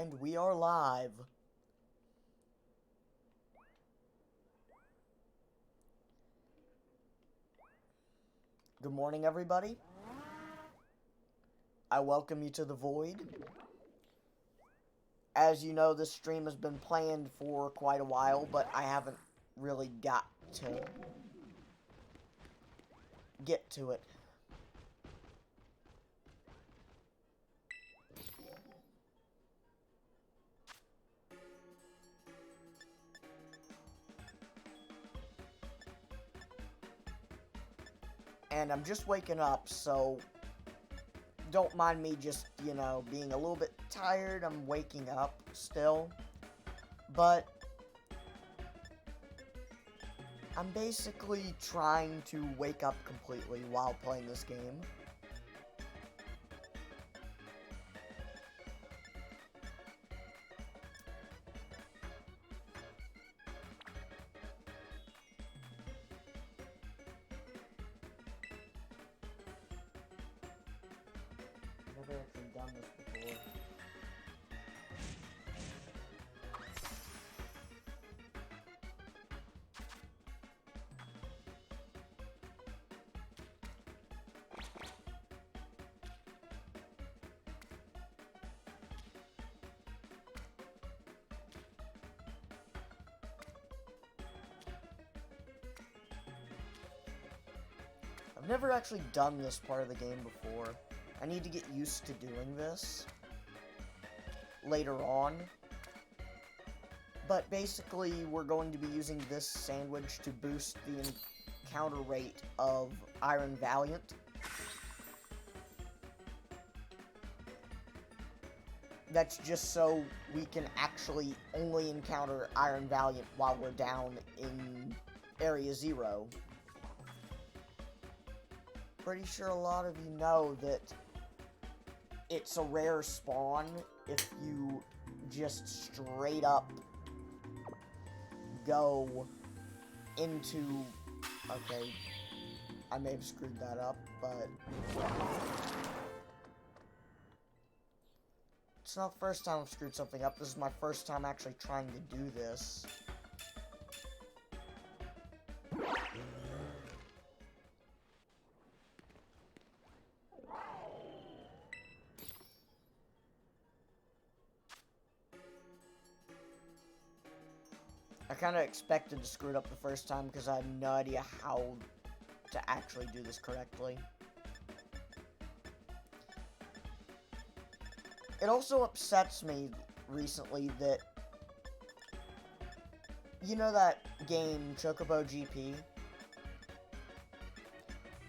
And we are live. Good morning, everybody. I welcome you to the Void. As you know, this stream has been planned for quite a while, but I haven't really got to get to it. And I'm just waking up, so don't mind me just, you know, being a little bit tired. I'm waking up still. But I'm basically trying to wake up completely while playing this game. I've never actually done this before. I've never actually done this part of the game before. I need to get used to doing this later on. But basically, we're going to be using this sandwich to boost the encounter rate of Iron Valiant. That's just so we can actually only encounter Iron Valiant while we're down in Area 0. Pretty sure a lot of you know that it's a rare spawn if you just straight up go into... Okay, I may have screwed that up, but... It's not the first time I've screwed something up. This is my first time actually trying to do this. I kind of expected to screw it up the first time because I had no idea how to actually do this correctly. It also upsets me recently that, you know that game, Chocobo GP?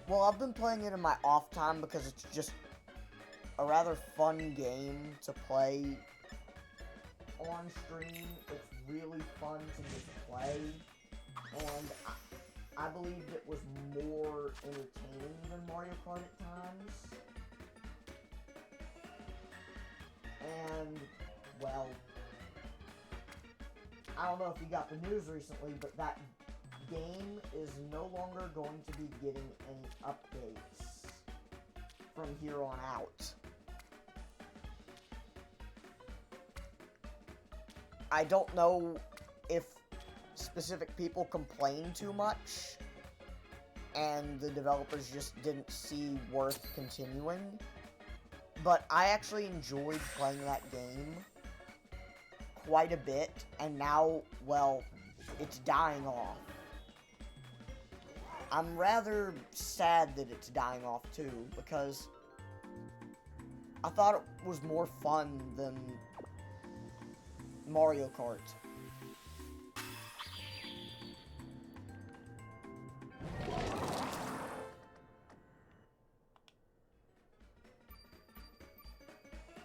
Well, I've been playing it in my off time because it's just a rather fun game to play on stream. It's really fun to just play, and I believed it was more entertaining than Mario Kart at times. And, well, I don't know if you got the news recently, but that game is no longer going to be getting any updates from here on out. I don't know if specific people complained too much and the developers just didn't see worth continuing, but I actually enjoyed playing that game quite a bit, and now, well, it's dying off. I'm rather sad that it's dying off too, because I thought it was more fun than Mario Kart.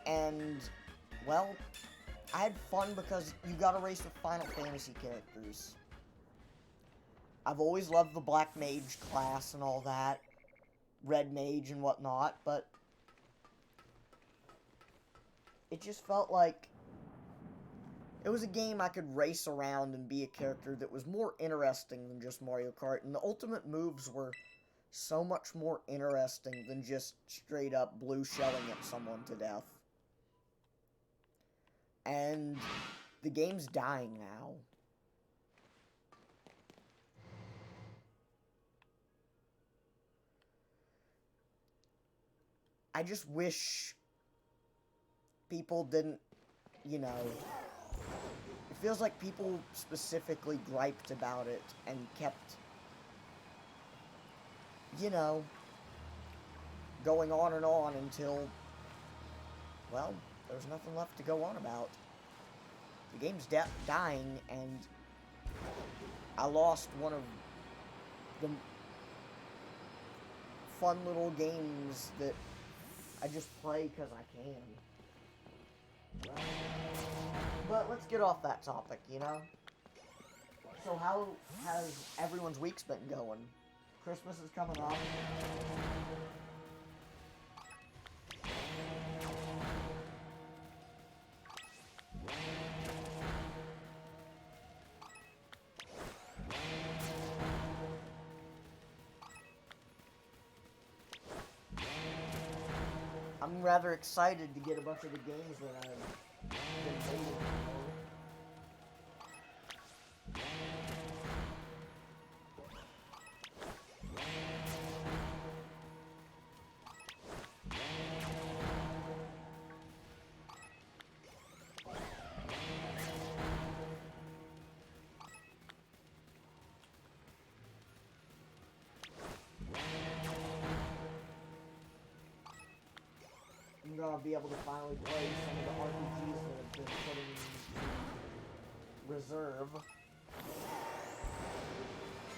And, well, I had fun because you gotta race with Final Fantasy characters. I've always loved the Black Mage class and all that, Red Mage and whatnot, but it just felt like it was a game I could race around and be a character that was more interesting than just Mario Kart, and the ultimate moves were so much more interesting than just straight up blue shelling at someone to death. And the game's dying now. I just wish people didn't, you know... It feels like people specifically griped about it and kept, you know, going on and on until, well, there's nothing left to go on about. The game's dying, and I lost one of the fun little games that I just play because I can. But let's get off that topic, you know? So how has everyone's weeks been going? Christmas is coming up. I'm rather excited to get a bunch of the games that I've been waiting for. I'm gonna be able to finally play some of the RPGs that have been put in reserve.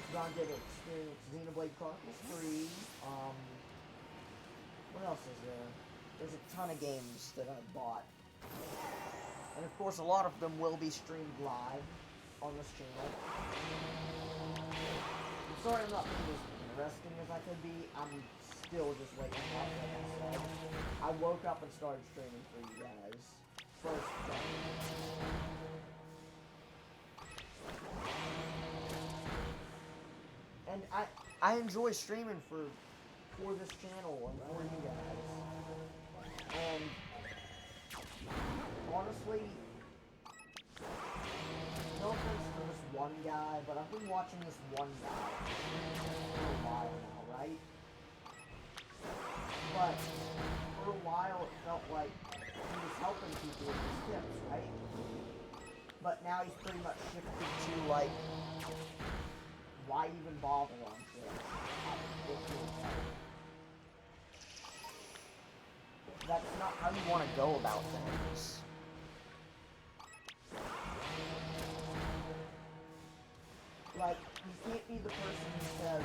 I'm gonna get to experience Xenoblade Chronicles 3. What else is there? There's a ton of games that I've bought. And of course, a lot of them will be streamed live on this channel. I'm sorry I'm not being as interesting as I could be. I'm still just waking up, like I said. I woke up and started streaming for you guys. First thing. And I enjoy streaming for this channel and for you guys. And honestly, no offense to this one guy, but I've been watching this one guy for a while now, right? But for a while it felt like he was helping people with his tips, right? But now he's pretty much shifted to, like, why even bother on Twitch? That's not how you want to go about things. Like, you can't be the person who says,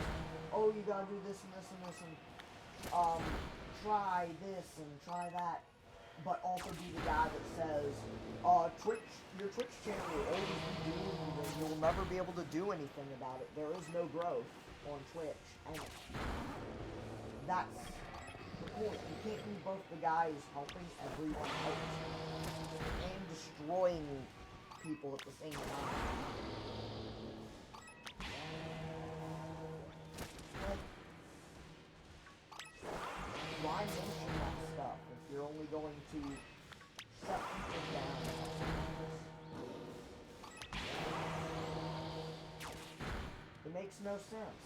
oh, you gotta do this and this and this and try this and try that, but also be the guy that says, your Twitch channel will always be doomed and you'll never be able to do anything about it. There is no growth on Twitch, and that's the point. You can't be both the guy who's helping everyone else and destroying people at the same time. Why mention that stuff if you're only going to shut people down? It makes no sense.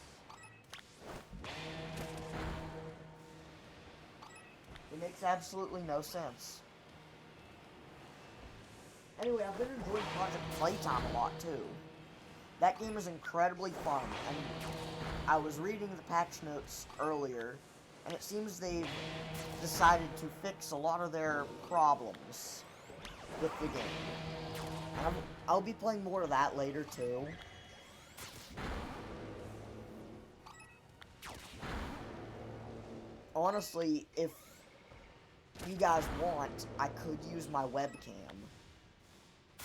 It makes absolutely no sense. Anyway, I've been enjoying Project Playtime a lot too. That game is incredibly fun, and I was reading the patch notes earlier, and it seems they've decided to fix a lot of their problems with the game. And I'll be playing more of that later, too. Honestly, if you guys want, I could use my webcam.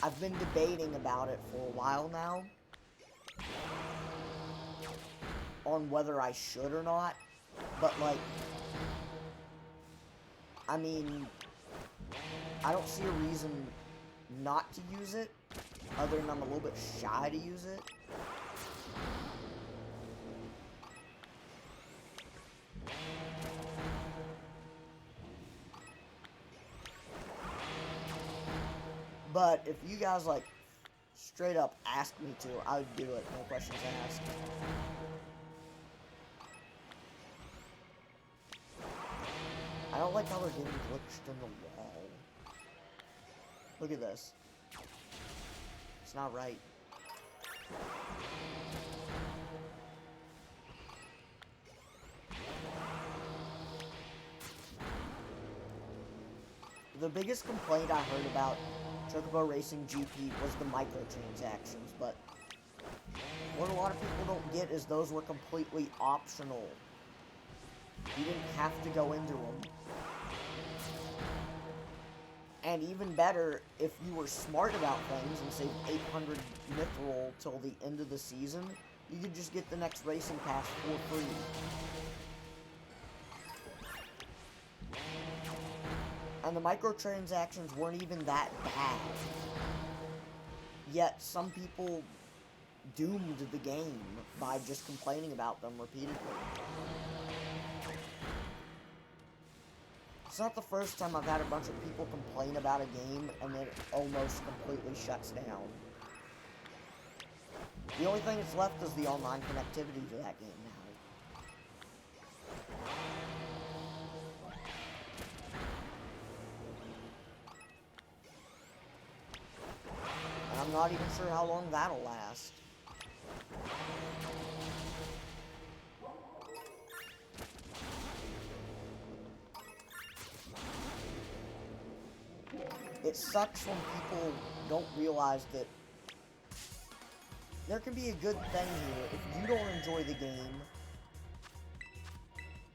I've been debating about it for a while now, on whether I should or not. But, like, I mean, I don't see a reason not to use it, other than I'm a little bit shy to use it. But if you guys, like, straight up asked me to, I would do it, no questions asked. I don't like how they're getting glitched in the wall. Look at this. It's not right. The biggest complaint I heard about Chocobo Racing GP was the microtransactions, but what a lot of people don't get is those were completely optional. You didn't have to go into them. And even better, if you were smart about things and saved 800 mithril till the end of the season, you could just get the next racing pass for free. And the microtransactions weren't even that bad. Yet some people doomed the game by just complaining about them repeatedly. It's not the first time I've had a bunch of people complain about a game and then it almost completely shuts down. The only thing that's left is the online connectivity to that game now. And I'm not even sure how long that'll last. It sucks when people don't realize that there can be a good thing here. If you don't enjoy the game,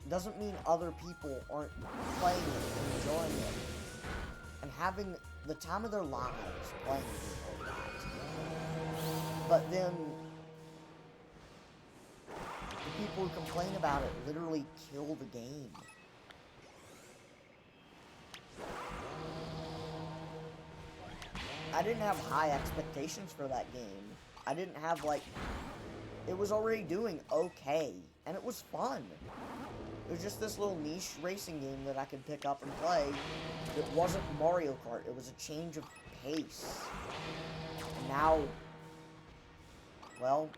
doesn't mean other people aren't playing it and enjoying it and having the time of their lives playing it or not. But then the people who complain about it literally kill the game. I didn't have high expectations for that game. I didn't have, like... It was already doing okay, and it was fun. It was just this little niche racing game that I could pick up and play. It wasn't Mario Kart. It was a change of pace. And now... Well,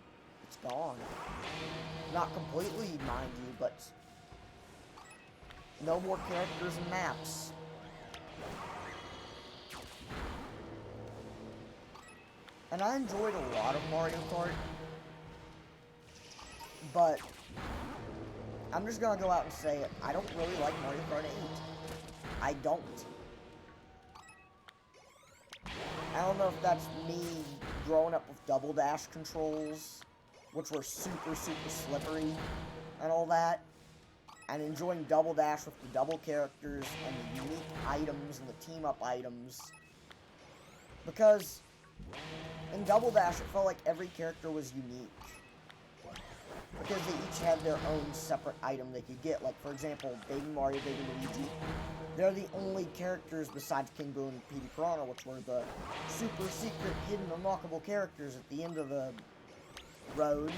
it's gone. Not completely, mind you, but... No more characters and maps. And I enjoyed a lot of Mario Kart, but I'm just gonna go out and say it. I don't really like Mario Kart 8. I don't. I don't know if that's me growing up with double dash controls, which were super, super slippery and all that, and enjoying double dash with the double characters and the unique items and the team up items, because in Double Dash, it felt like every character was unique. Because they each had their own separate item they could get. Like, for example, Baby Mario, Baby Luigi. They're the only characters besides King Boo and Petey Piranha, which were the super secret, hidden, unlockable characters at the end of the road.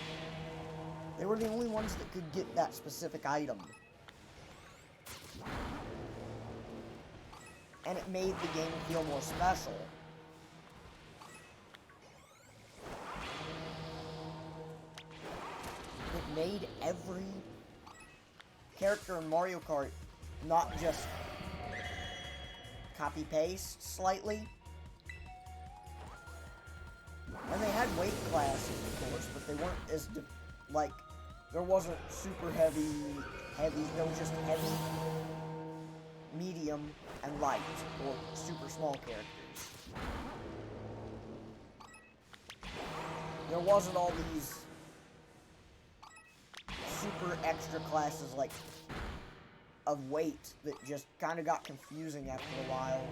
They were the only ones that could get that specific item. And it made the game feel more special. It made every character in Mario Kart not just copy-paste slightly. And they had weight classes, of course, but they weren't as, like, there wasn't super heavy, there was just heavy, medium, and light, or super small characters. There wasn't all these super extra classes, like, of weight that just kind of got confusing after a while.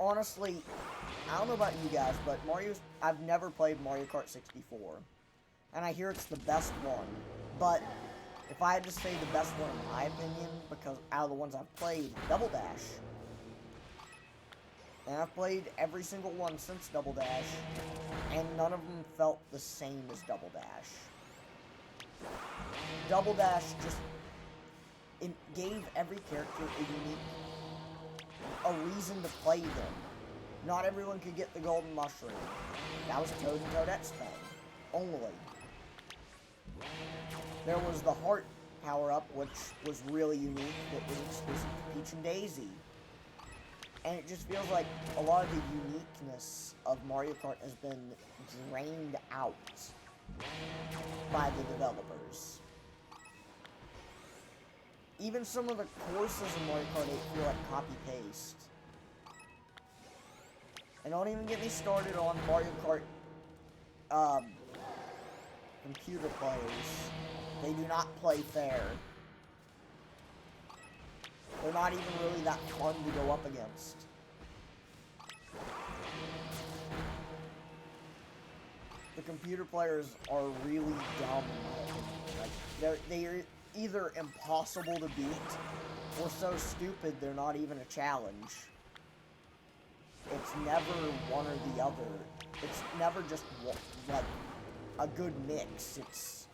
Honestly, I don't know about you guys, but I've never played Mario Kart 64. And I hear it's the best one. But if I had to say the best one in my opinion, because out of the ones I've played, Double Dash. And I've played every single one since Double Dash, and none of them felt the same as Double Dash. Double Dash just, it gave every character a unique a reason to play them. Not everyone could get the golden mushroom. That was Toad and Toadette's thing. Only. There was the heart power-up, which was really unique, that was exclusive to Peach and Daisy. And it just feels like a lot of the uniqueness of Mario Kart has been drained out by the developers. Even some of the courses in Mario Kart 8 feel like copy-paste. And don't even get me started on Mario Kart computer players. They do not play fair. They're not even really that fun to go up against. The computer players are really dumb. Like, they're either impossible to beat, or so stupid they're not even a challenge. It's never one or the other. It's never just, like, a good mix. It's...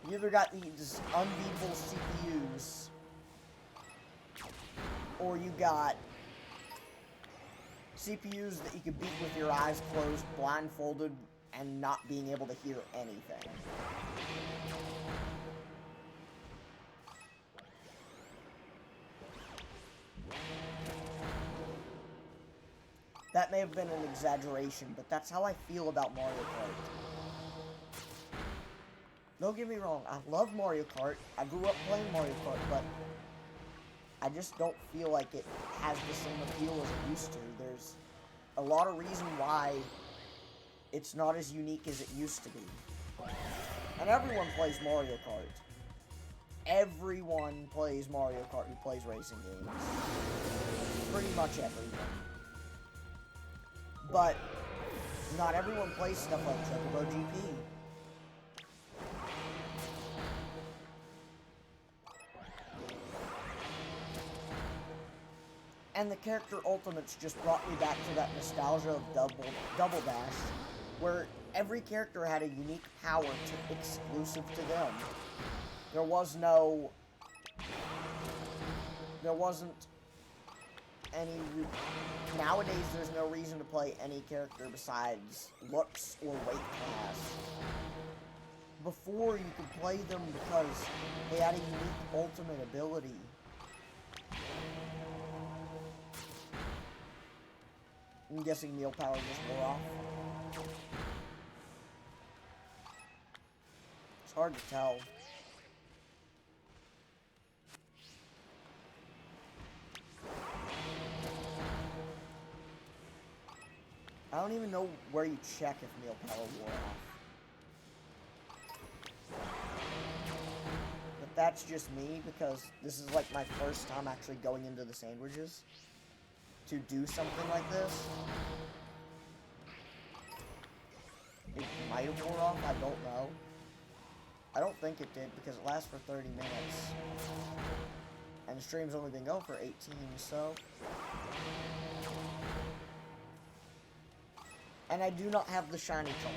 You either got these unbeatable CPUs, or you got CPUs that you could beat with your eyes closed, blindfolded, and not being able to hear anything. That may have been an exaggeration, but that's how I feel about Mario Kart. Don't get me wrong, I love Mario Kart. I grew up playing Mario Kart, but I just don't feel like it has the same appeal as it used to. There's a lot of reason why it's not as unique as it used to be. And everyone plays Mario Kart. Everyone plays Mario Kart who plays racing games. Pretty much everyone. But not everyone plays stuff like Chocobo GP. And the character Ultimates just brought me back to that nostalgia of Double Dash, where every character had a unique power exclusive to them. There wasn't any... Nowadays, there's no reason to play any character besides looks or weight class. Before, you could play them because they had a unique ultimate ability. I'm guessing Neil Power just wore off. It's hard to tell. I don't even know where you check if Neil Power wore off. But that's just me, because this is like my first time actually going into the sandwiches to do something like this. It might have worn off, I don't know. I don't think it did, because it lasts for 30 minutes. And the stream's only been going for 18, so... And I do not have the shiny charm.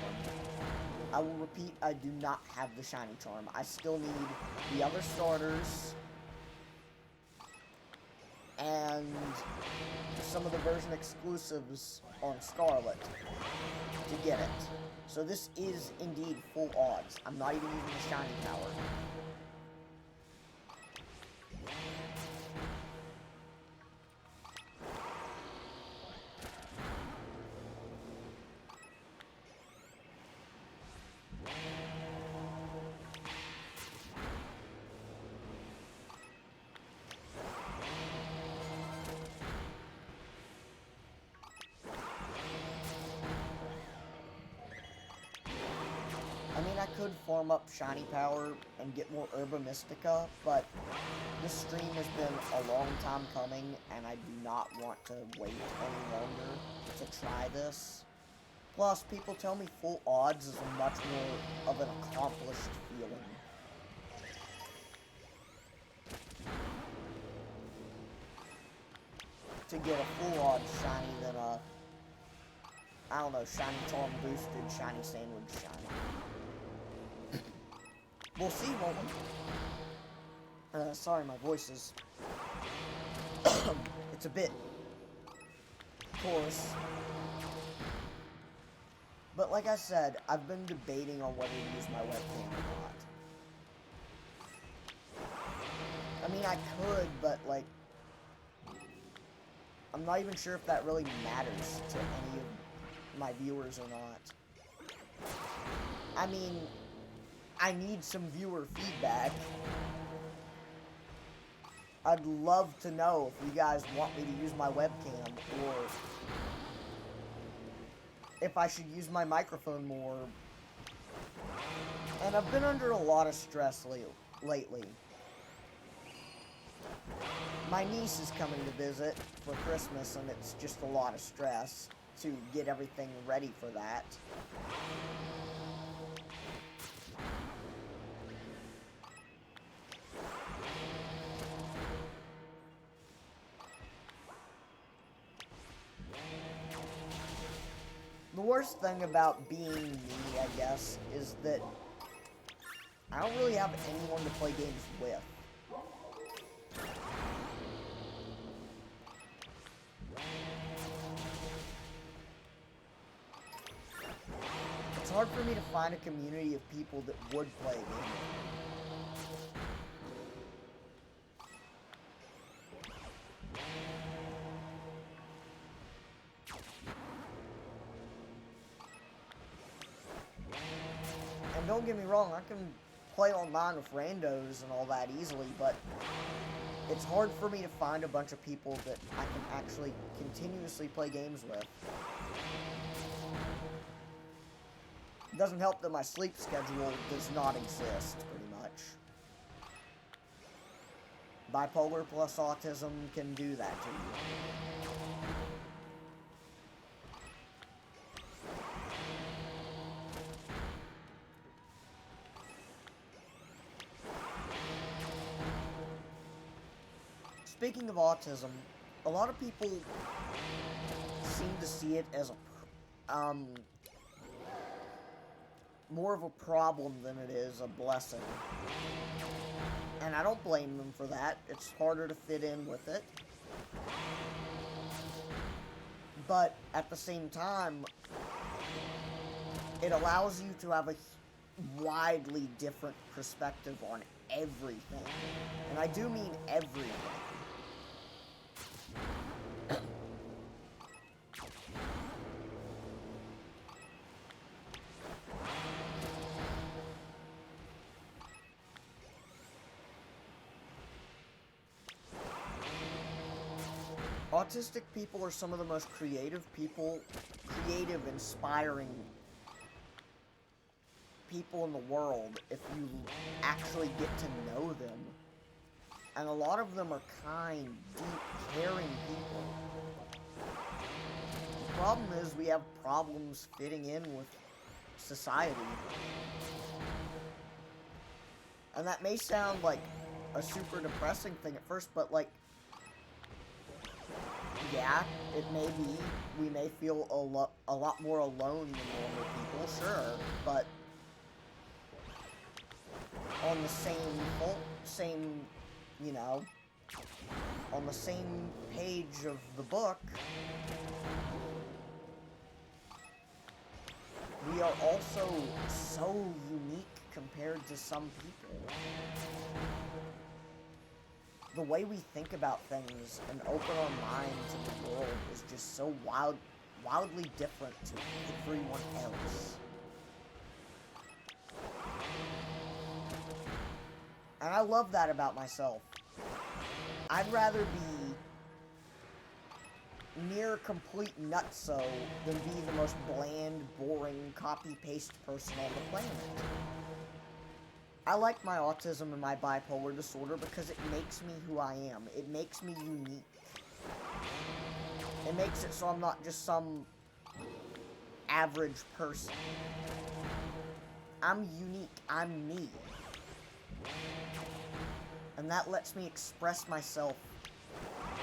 I will repeat, I do not have the shiny charm. I still need the other starters and some of the version exclusives on Scarlet to get it. So this is indeed full odds. I'm not even using the shiny power. I mean, I could farm up shiny power and get more Herba Mystica, but this stream has been a long time coming, and I do not want to wait any longer to try this. Plus, people tell me full odds is a much more of an accomplished feeling. To get a full odds shiny than a, I don't know, shiny charm boosted, shiny sandwich shiny. We'll see, won't we? Sorry, my voice is... it's a bit coarse. But like I said, I've been debating on whether to use my webcam or not. I mean, I could, but, like, I'm not even sure if that really matters to any of my viewers or not. I mean, I need some viewer feedback. I'd love to know if you guys want me to use my webcam, or if I should use my microphone more. And I've been under a lot of stress lately. My niece is coming to visit for Christmas, and it's just a lot of stress to get everything ready for that. The worst thing about being me, I guess, is that I don't really have anyone to play games with. It's hard for me to find a community of people that would play a game. And don't get me wrong, I can play online with randos and all that easily, but it's hard for me to find a bunch of people that I can actually continuously play games with. It doesn't help that my sleep schedule does not exist, pretty much. Bipolar plus autism can do that to you. Speaking of autism, a lot of people seem to see it as a, more of a problem than it is a blessing. And I don't blame them for that. It's harder to fit in with it. But at the same time, it allows you to have a widely different perspective on everything. And I do mean everything. Autistic people are some of the most creative, inspiring people in the world if you actually get to know them. And a lot of them are kind, deep, caring people. The problem is we have problems fitting in with society. And that may sound like a super depressing thing at first, but like, yeah, it may be. We may feel a lot more alone than normal people, sure, but on the same, you know, on the same page of the book, we are also so unique compared to some people. The way we think about things and open our minds to the world is just so wildly different to everyone else. And I love that about myself. I'd rather be near complete nutso than be the most bland, boring, copy-paste person on the planet. I like my autism and my bipolar disorder because it makes me who I am. It makes me unique. It makes it so I'm not just some average person. I'm unique. I'm me. And that lets me express myself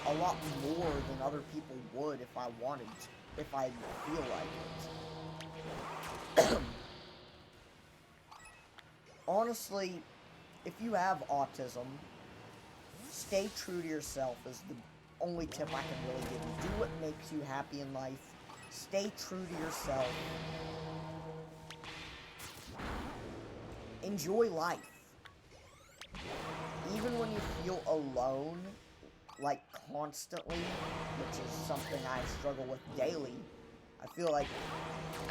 a lot more than other people would if I wanted to, if I feel like it. Honestly, if you have autism, stay true to yourself is the only tip I can really give you. Do what makes you happy in life. Stay true to yourself. Enjoy life. Even when you feel alone, like constantly, which is something I struggle with daily, I feel like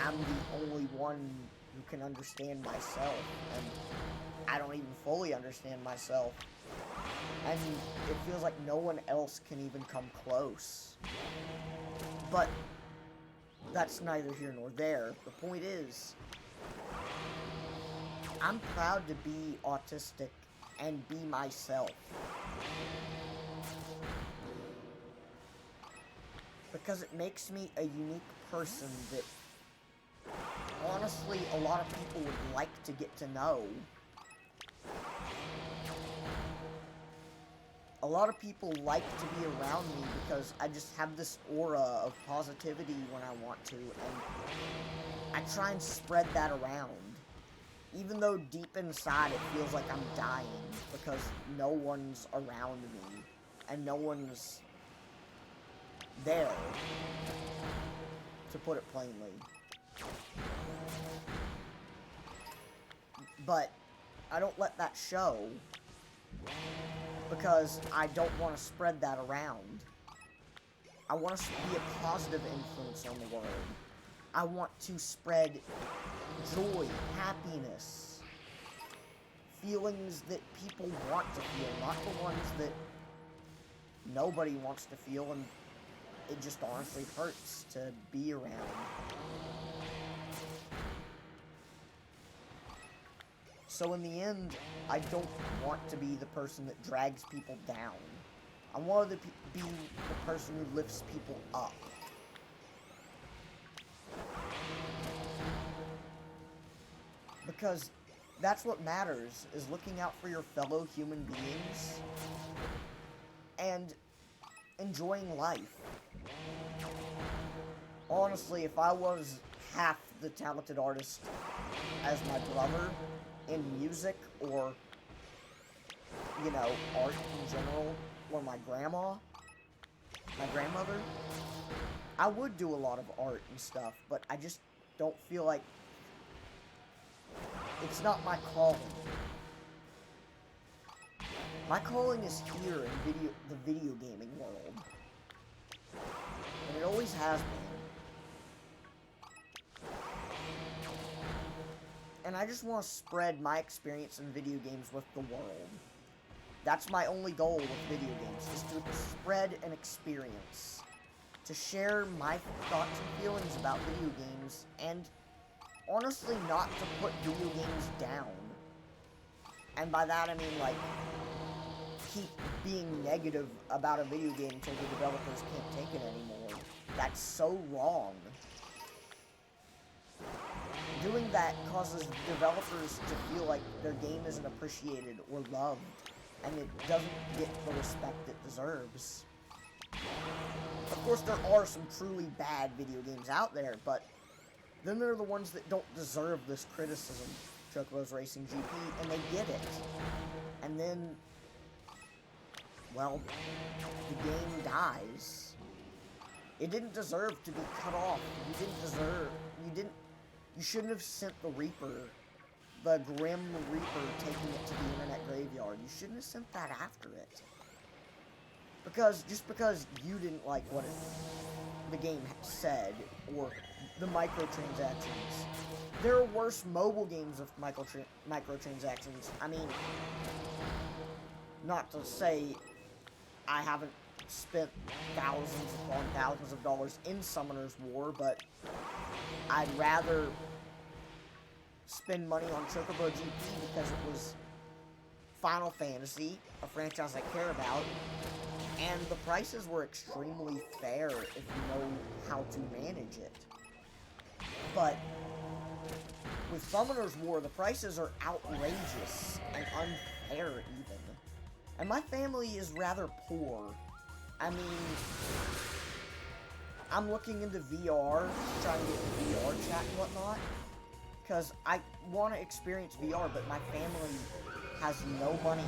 I'm the only one who can understand myself, and I don't even fully understand myself. And it feels like no one else can even come close. But that's neither here nor there. The point is, I'm proud to be autistic and be myself. Because it makes me a unique person that, honestly, a lot of people would like to get to know. A lot of people like to be around me because I just have this aura of positivity when I want to, and I try and spread that around. Even though deep inside it feels like I'm dying because no one's around me and no one's there, to put it plainly. But I don't let that show because I don't want to spread that around. I want to be a positive influence on the world. I want to spread joy, happiness, feelings that people want to feel, not the ones that nobody wants to feel, and it just honestly hurts to be around. So in the end, I don't want to be the person that drags people down. I want to be the person who lifts people up. Because that's what matters, is looking out for your fellow human beings and enjoying life. Honestly, if I was half the talented artist as my brother in music, or, you know, art in general, or my grandmother, I would do a lot of art and stuff, but I just don't feel like it's not my calling. My calling is here in the video gaming world. And it always has been. And I just want to spread my experience in video games with the world. That's my only goal with video games, is to spread an experience. To share my thoughts and feelings about video games, and honestly not to put video games down. And by that I mean, like, keep being negative about a video game until the developers can't take it anymore. That's so wrong. Doing that causes developers to feel like their game isn't appreciated or loved, and it doesn't get the respect it deserves. Of course, there are some truly bad video games out there, but then there are the ones that don't deserve this criticism. Chocobo's Racing GP, and they get it. And then, well, the game dies. It didn't deserve to be cut off. You shouldn't have sent the Reaper, the Grim Reaper, taking it to the internet graveyard. You shouldn't have sent that after it. Just because you didn't like what the game said, or the microtransactions. There are worse mobile games with microtransactions. I mean, not to say I haven't spent thousands upon thousands of dollars in Summoner's War, but I'd rather spend money on Chocobo GP because it was Final Fantasy, a franchise I care about, and the prices were extremely fair if you know how to manage it. But with Summoner's War, the prices are outrageous and unfair even. And my family is rather poor. I mean, I'm looking into VR, trying to get VR chat and whatnot, because I want to experience VR, but my family has no money,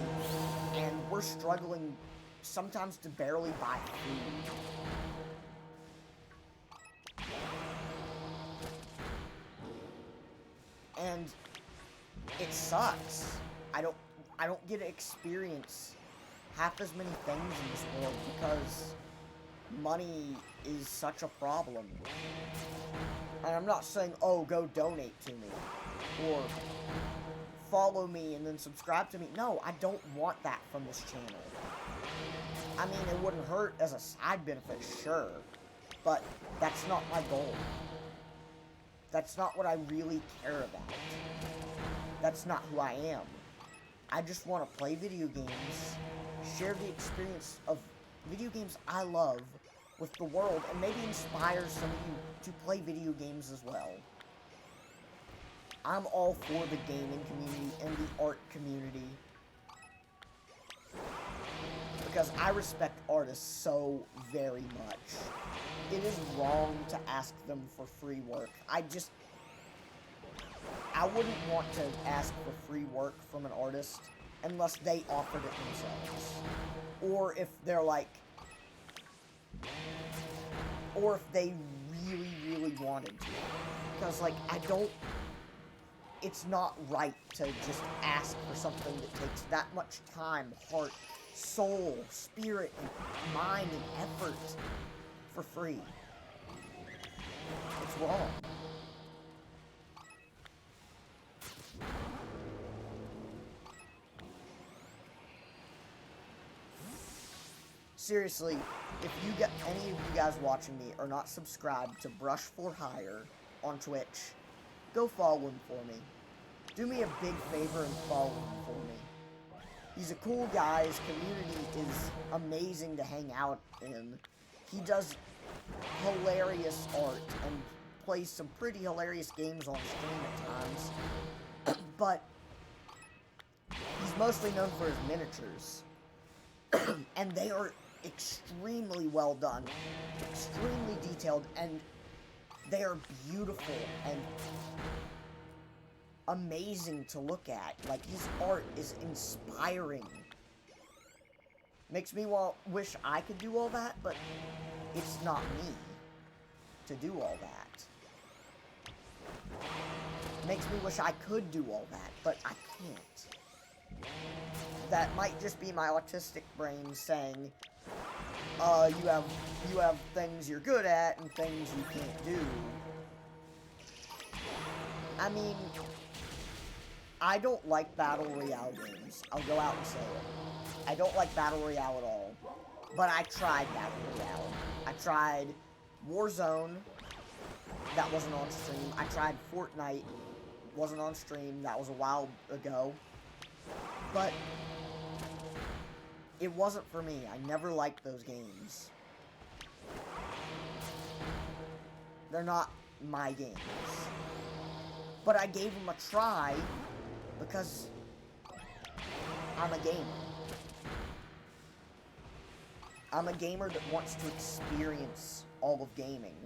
and we're struggling sometimes to barely buy food. And it sucks. I don't get to experience half as many things in this world because money is such a problem. And I'm not saying, oh, go donate to me, or follow me and then subscribe to me. No, I don't want that from this channel. I mean, it wouldn't hurt as a side benefit, sure, but that's not my goal. That's not what I really care about. That's not who I am. I just want to play video games, share the experience of video games I love with the world, and maybe inspire some of you to play video games as well. I'm all for the gaming community and the art community, because I respect artists so very much. It is wrong to ask them for free work. I wouldn't want to ask for free work from an artist unless they offered it themselves. Or if they're like, or if they really, really wanted to. Because, like, it's not right to just ask for something that takes that much time, heart, soul, spirit, and mind, and effort for free. It's wrong. Seriously, if any of you guys watching me are not subscribed to Brush for Hire on Twitch, go follow him for me. Do me a big favor and follow him for me. He's a cool guy. His community is amazing to hang out in. He does hilarious art and plays some pretty hilarious games on stream at times. But he's mostly known for his miniatures. And they are extremely well done, extremely detailed, and they are beautiful and amazing to look at. Like, his art is inspiring. Makes me wish I could do all that, but it's not me to do all that. Makes me wish I could do all that, but I can't. That might just be my autistic brain saying, you have things you're good at and things you can't do. I mean, I don't like Battle Royale games. I'll go out and say it. I don't like Battle Royale at all. But I tried Battle Royale. I tried Warzone. That wasn't on stream. I tried Fortnite. Wasn't on stream. That was a while ago. But it wasn't for me. I never liked those games. They're not my games. But I gave them a try because I'm a gamer. I'm a gamer that wants to experience all of gaming.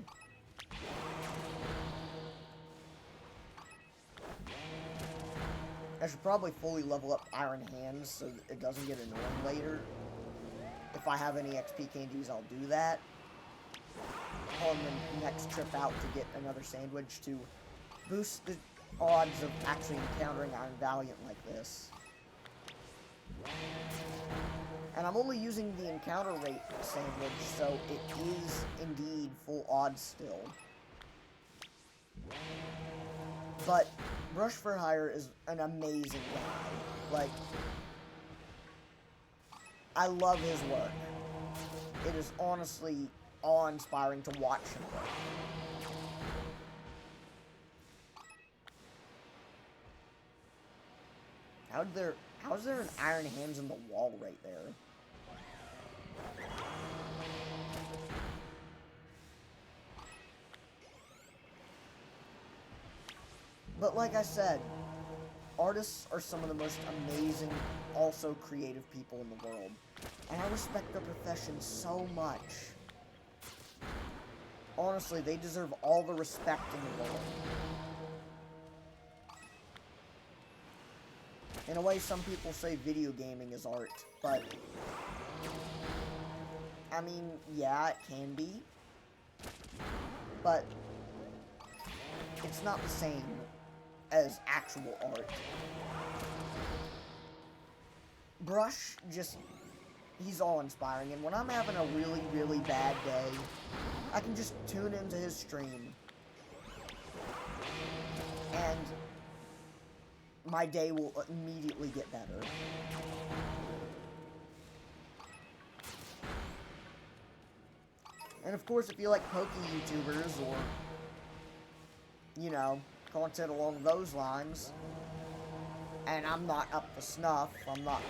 I should probably fully level up Iron Hands so that it doesn't get annoying later. If I have any XP candies, I'll do that. On the next trip out to get another sandwich to boost the odds of actually encountering Iron Valiant like this. And I'm only using the encounter rate sandwich, so it is indeed full odds still. But Brush for Hire is an amazing guy. Like, I love his work. It is honestly awe-inspiring to watch him work. How is there an Iron Hands in the wall right there? But like I said, artists are some of the most amazing, also creative people in the world. And I respect their profession so much. Honestly, they deserve all the respect in the world. In a way, some people say video gaming is art, but I mean, yeah, it can be. But it's not the same as actual art. Brush just, he's awe-inspiring, and when I'm having a really, really bad day, I can just tune into his stream, and my day will immediately get better. And of course, if you like Poke YouTubers, or, you know, content along those lines, and I'm not up to snuff, I'm not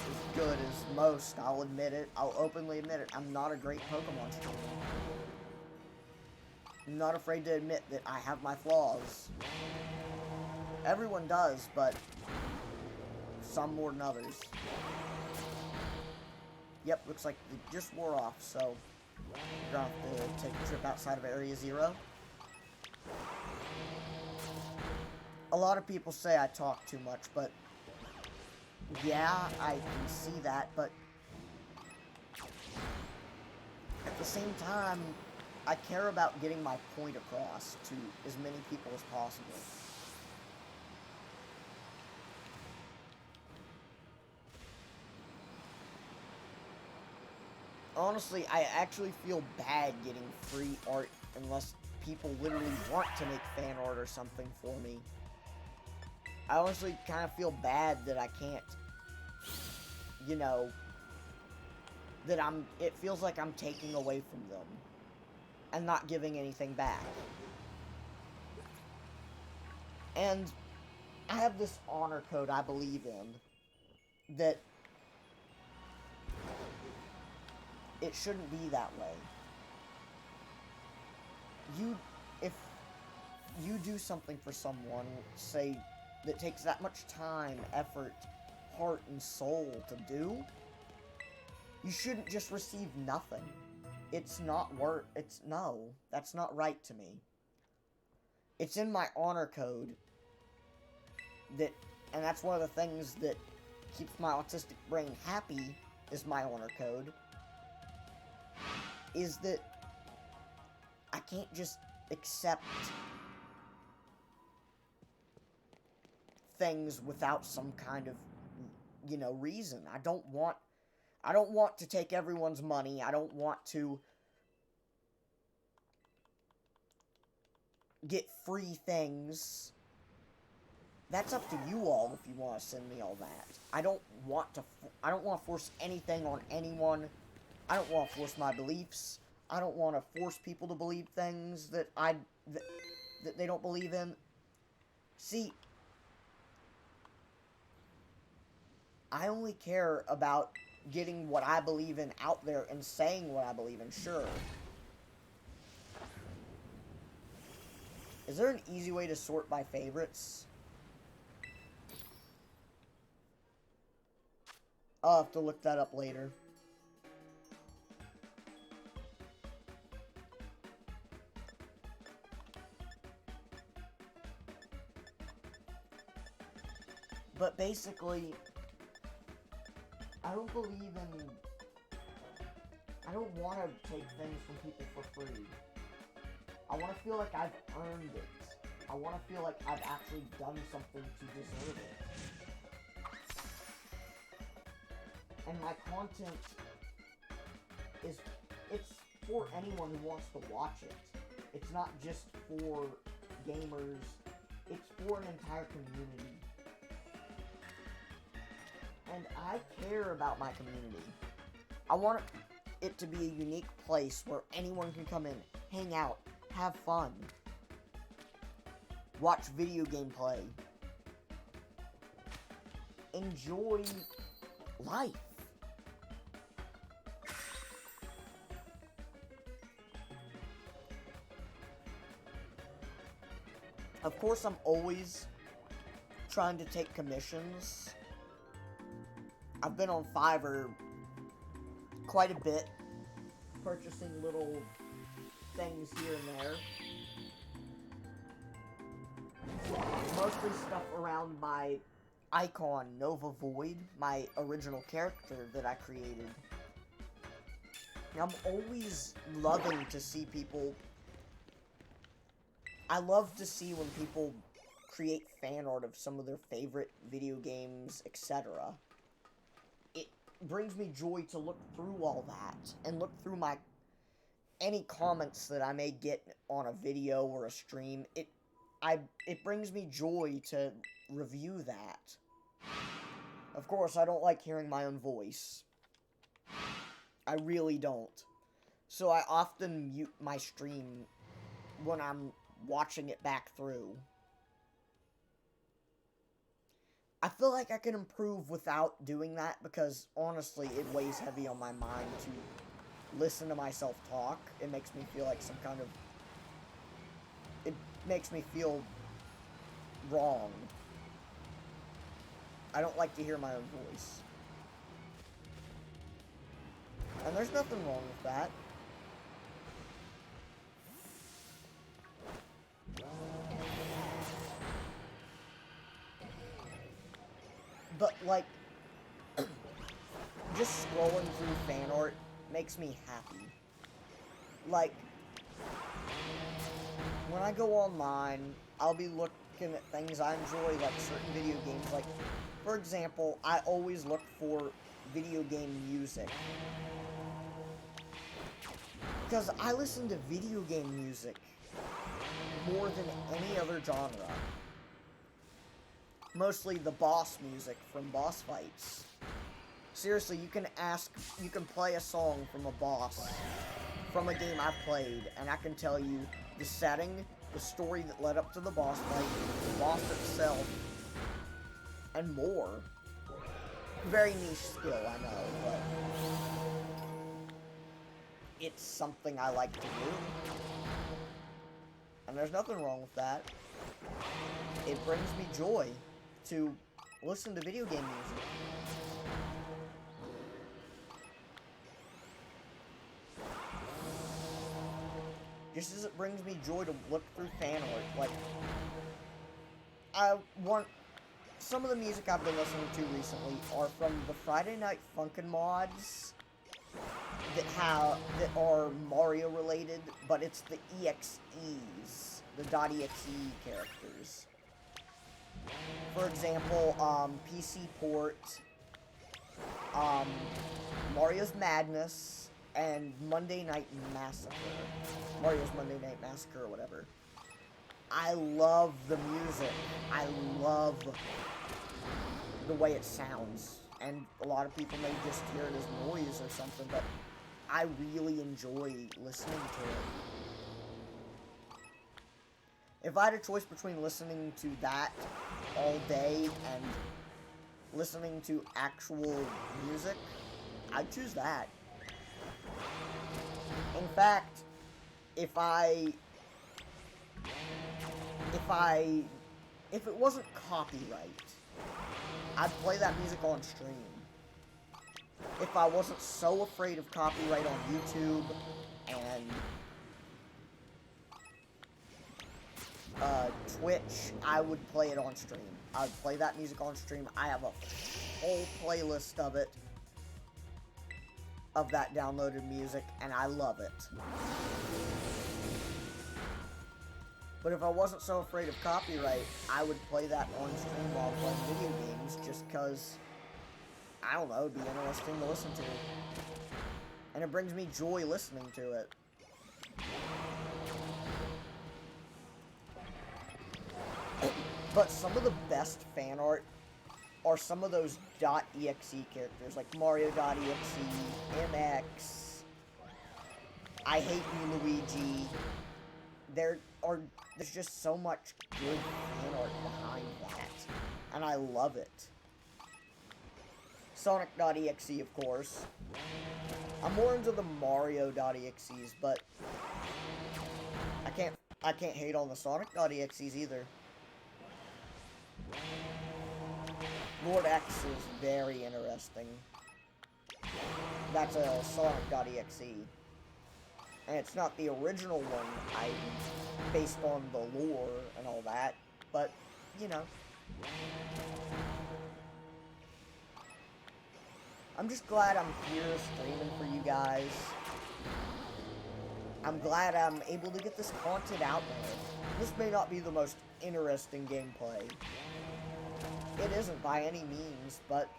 as good as most, I'll admit it, I'll openly admit it, I'm not a great Pokemon streamer. I'm not afraid to admit that I have my flaws. Everyone does, but some more than others. Yep, looks like it just wore off, so we're gonna have to take a trip outside of Area 0. A lot of people say I talk too much, but yeah, I can see that, but at the same time, I care about getting my point across to as many people as possible. Honestly, I actually feel bad getting free art unless people literally want to make fan art or something for me. I honestly kind of feel bad that I can't, you know, that it feels like I'm taking away from them and not giving anything back. And I have this honor code I believe in that it shouldn't be that way. If you do something for someone, say, that takes that much time, effort, heart, and soul to do, you shouldn't just receive nothing. It's not no, that's not right to me. It's in my honor code and that's one of the things that keeps my autistic brain happy, is my honor code, is that I can't just accept things without some kind of, you know, reason. I don't want to take everyone's money. I don't want to get free things. That's up to you all if you want to send me all that. I don't want to force anything on anyone. I don't want to force my beliefs. I don't want to force people to believe things that they don't believe in. See, I only care about getting what I believe in out there and saying what I believe in, sure. Is there an easy way to sort by favorites? I'll have to look that up later. But basically, I don't want to take things from people for free. I want to feel like I've earned it. I want to feel like I've actually done something to deserve it. And my content it's for anyone who wants to watch it. It's not just for gamers. It's for an entire community. And I care about my community. I want it to be a unique place where anyone can come in, hang out, have fun, watch video gameplay, enjoy life. Of course, I'm always trying to take commissions. I've been on Fiverr quite a bit, purchasing little things here and there. Mostly stuff around my icon, Nova Void, my original character that I created. I'm always loving to see people... I love to see when people create fan art of some of their favorite video games, etc. It brings me joy to look through all that, and look through any comments that I may get on a video or a stream. It brings me joy to review that. Of course, I don't like hearing my own voice. I really don't. So I often mute my stream when I'm watching it back through. I feel like I can improve without doing that, because honestly, it weighs heavy on my mind to listen to myself talk. It makes me feel like some kind of... It makes me feel wrong. I don't like to hear my own voice. And there's nothing wrong with that. But, like, just scrolling through fan art makes me happy. Like, when I go online, I'll be looking at things I enjoy, like certain video games. Like, for example, I always look for video game music. Because I listen to video game music more than any other genre. Mostly the boss music from boss fights. Seriously, you can play a song from a boss from a game I've played, and I can tell you the setting, the story that led up to the boss fight, the boss itself, and more. Very niche skill, I know, but it's something I like to do. And there's nothing wrong with that. It brings me joy to listen to video game music. Just as it brings me joy to look through fan art. Like, some of the music I've been listening to recently are from the Friday Night Funkin' mods that are Mario related, but it's the EXEs, the .exe characters. For example, PC Port, Mario's Madness, and Monday Night Massacre. Mario's Monday Night Massacre or whatever. I love the music. I love the way it sounds. And a lot of people may just hear it as noise or something, but I really enjoy listening to it. If I had a choice between listening to that all day and listening to actual music, I'd choose that. In fact, if it wasn't copyright, I'd play that music on stream. If I wasn't so afraid of copyright on YouTube and Twitch, I would play it on stream. I would play that music on stream. I have a whole playlist of it, of that downloaded music, and I love it. But if I wasn't so afraid of copyright, I would play that on stream while playing video games, just because, I don't know, it'd be interesting to listen to. And it brings me joy listening to it. But some of the best fan art are some of those .exe characters, like Mario.exe, MX, I Hate You, Luigi. There's just so much good fan art behind that, and I love it. Sonic.exe, of course. I'm more into the Mario.exes, but I can't hate on the Sonic.exes either. Lord X is very interesting. That's a Sonic.exe. And it's not the original one, based on the lore and all that, but, you know. I'm just glad I'm here streaming for you guys. I'm glad I'm able to get this haunted out there. This may not be the most interesting gameplay. It isn't by any means, but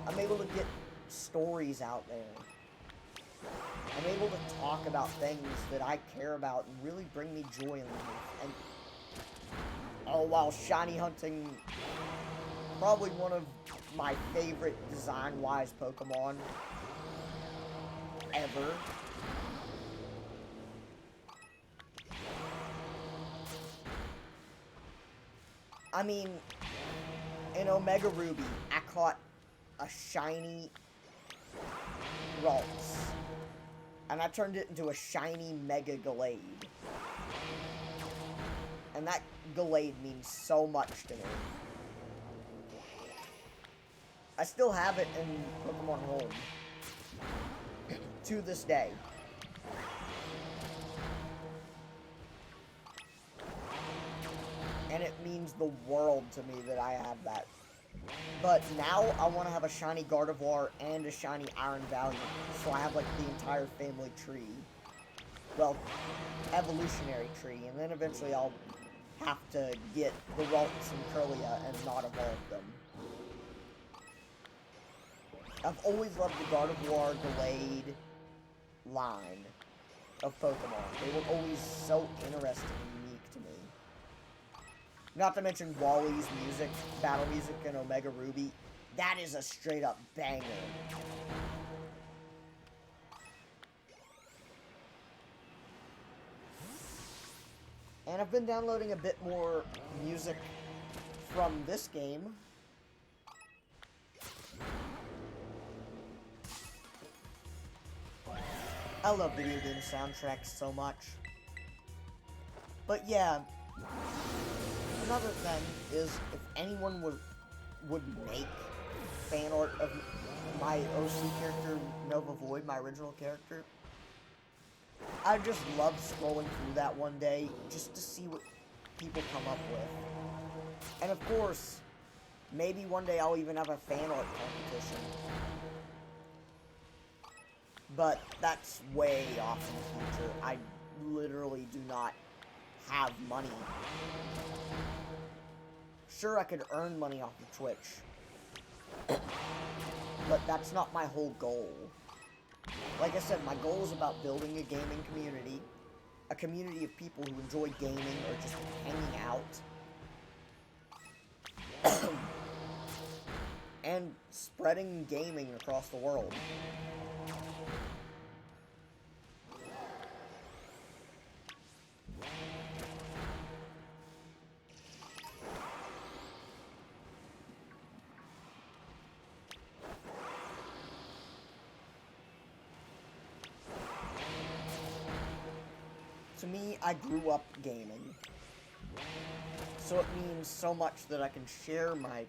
I'm able to get stories out there. I'm able to talk about things that I care about and really bring me joy in life. And all while shiny hunting probably one of my favorite design-wise Pokemon ever. I mean, in Omega Ruby, I caught a shiny Ralts, and I turned it into a shiny Mega Gallade. And that Gallade means so much to me. I still have it in Pokemon Home to this day. And it means the world to me that I have that. But now I want to have a shiny Gardevoir and a shiny Iron Valiant, so I have like the entire family tree. Well, evolutionary tree, and then eventually I'll have to get the Ralts and Curlia and not evolve them. I've always loved the Gardevoir Gallade line of Pokemon. They were always so interesting and unique to me. Not to mention Wally's music, battle music in Omega Ruby. That is a straight up banger. And I've been downloading a bit more music from this game. I love video game soundtracks so much. But yeah, another thing is if anyone would make fan art of my OC character, Nova Void, my original character, I just love scrolling through that one day just to see what people come up with. And of course, maybe one day I'll even have a fan art competition. But that's way off in the future. I literally do not have money. Sure, I could earn money off of Twitch. But that's not my whole goal. Like I said, my goal is about building a gaming community. A community of people who enjoy gaming or just hanging out. And spreading gaming across the world. To me, I grew up gaming. So it means so much that I can share my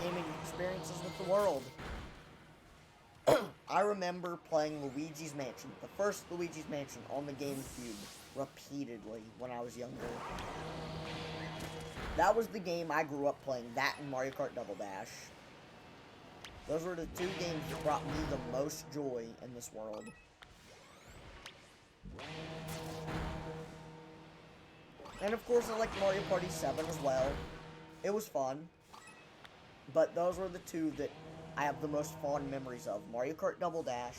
gaming experiences with the world. I remember playing Luigi's Mansion, the first Luigi's Mansion on the GameCube, repeatedly when I was younger. That was the game I grew up playing, that and Mario Kart Double Dash. Those were the two games that brought me the most joy in this world. And of course I liked Mario Party 7 as well. It was fun. But those were the two that I have the most fond memories of. Mario Kart Double Dash.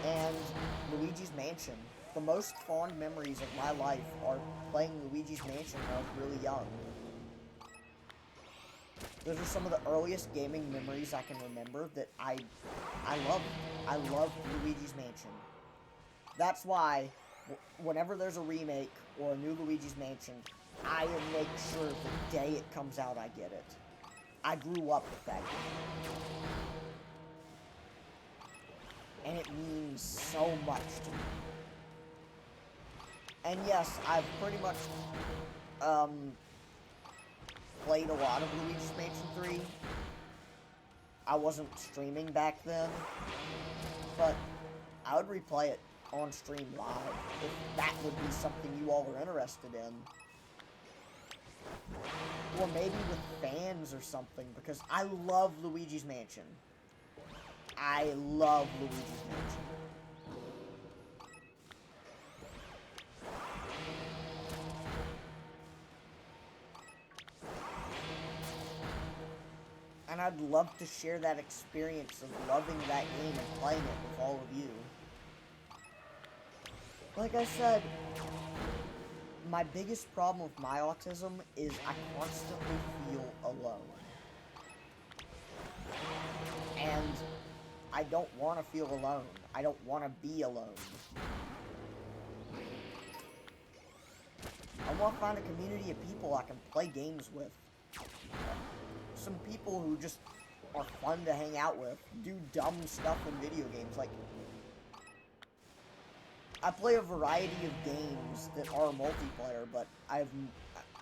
And Luigi's Mansion. The most fond memories of my life are playing Luigi's Mansion when I was really young. Those are some of the earliest gaming memories I can remember that I love. I love Luigi's Mansion. That's why, whenever there's a remake or a new Luigi's Mansion, I make sure the day it comes out I get it. I grew up with that game. And it means so much to me. And yes, I've pretty much, played a lot of Luigi's Mansion 3. I wasn't streaming back then, but I would replay it on stream live if that would be something you all were interested in. Or maybe with fans or something, because I love Luigi's Mansion. I love Luigi's Mansion. And I'd love to share that experience of loving that game and playing it with all of you. Like I said, my biggest problem with my autism is I constantly feel alone. And I don't want to feel alone. I don't want to be alone. I want to find a community of people I can play games with. Some people who just are fun to hang out with, do dumb stuff in video games. Like, I play a variety of games that are multiplayer, but I've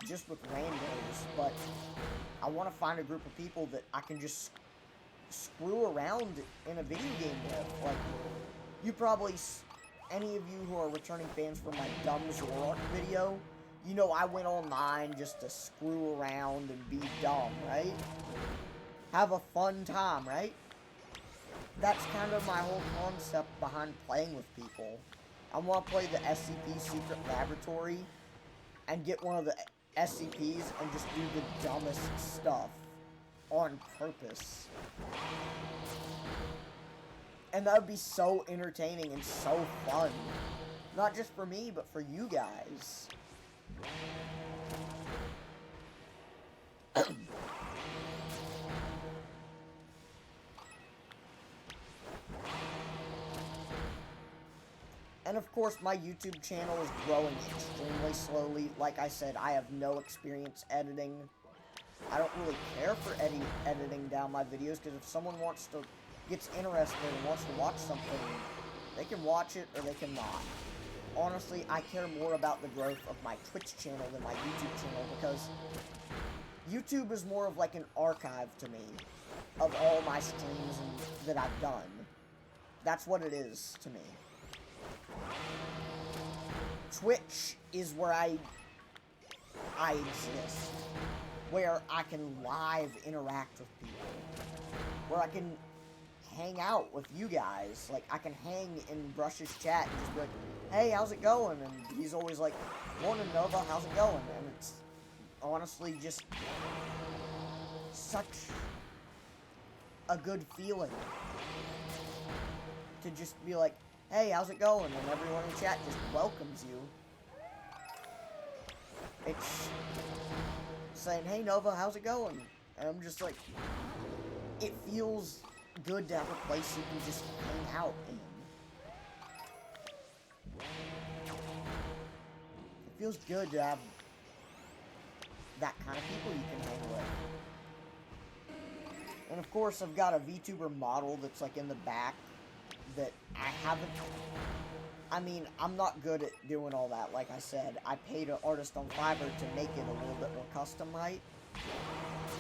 just with randos, but I want to find a group of people that I can just screw around in a video game with. Like, you probably, any of you who are returning fans from my dumb Zoroark video, you know I went online just to screw around and be dumb, right? Have a fun time, right? That's kind of my whole concept behind playing with people. I want to play the SCP Secret Laboratory and get one of the SCPs and just do the dumbest stuff on purpose. And that would be so entertaining and so fun. Not just for me, but for you guys. And of course, my YouTube channel is growing extremely slowly. Like I said, I have no experience editing. I don't really care for editing down my videos, because if someone gets interested and wants to watch something, they can watch it or they can not. Honestly, I care more about the growth of my Twitch channel than my YouTube channel, because YouTube is more of like an archive to me of all my streams that I've done. That's what it is to me. Twitch is where I exist, where I can live interact with people, where I can hang out with you guys. Like, I can hang in Brush's chat and just be like, hey, how's it going? And he's always like, morning Nova, how's it going? And it's honestly just such a good feeling to just be like, hey, how's it going? And everyone in chat just welcomes you. It's saying, hey Nova, how's it going? And I'm just like, it feels good to have a place you can just hang out in. It feels good to have that kind of people you can hang with. And of course, I've got a VTuber model that's like in the back that I haven't... I mean, I'm not good at doing all that. Like I said, I paid an artist on Fiverr to make it a little bit more custom, right?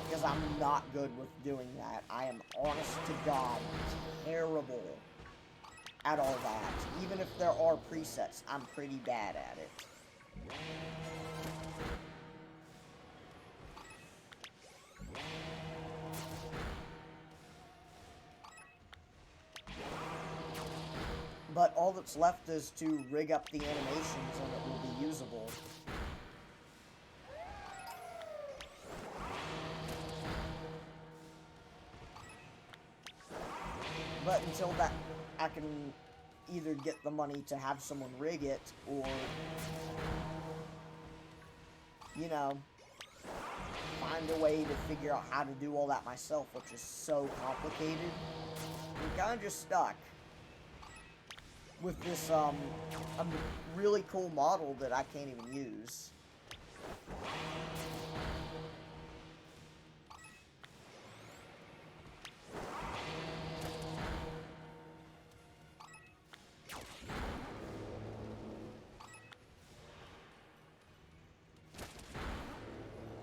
Because I'm not good with doing that. I am, honest to God, terrible at all that. Even if there are presets, I'm pretty bad at it. But all that's left is to rig up the animations and it will be usable. But until that, I can either get the money to have someone rig it, or, you know, find a way to figure out how to do all that myself, which is so complicated. I'm kind of just stuck with this, a really cool model that I can't even use.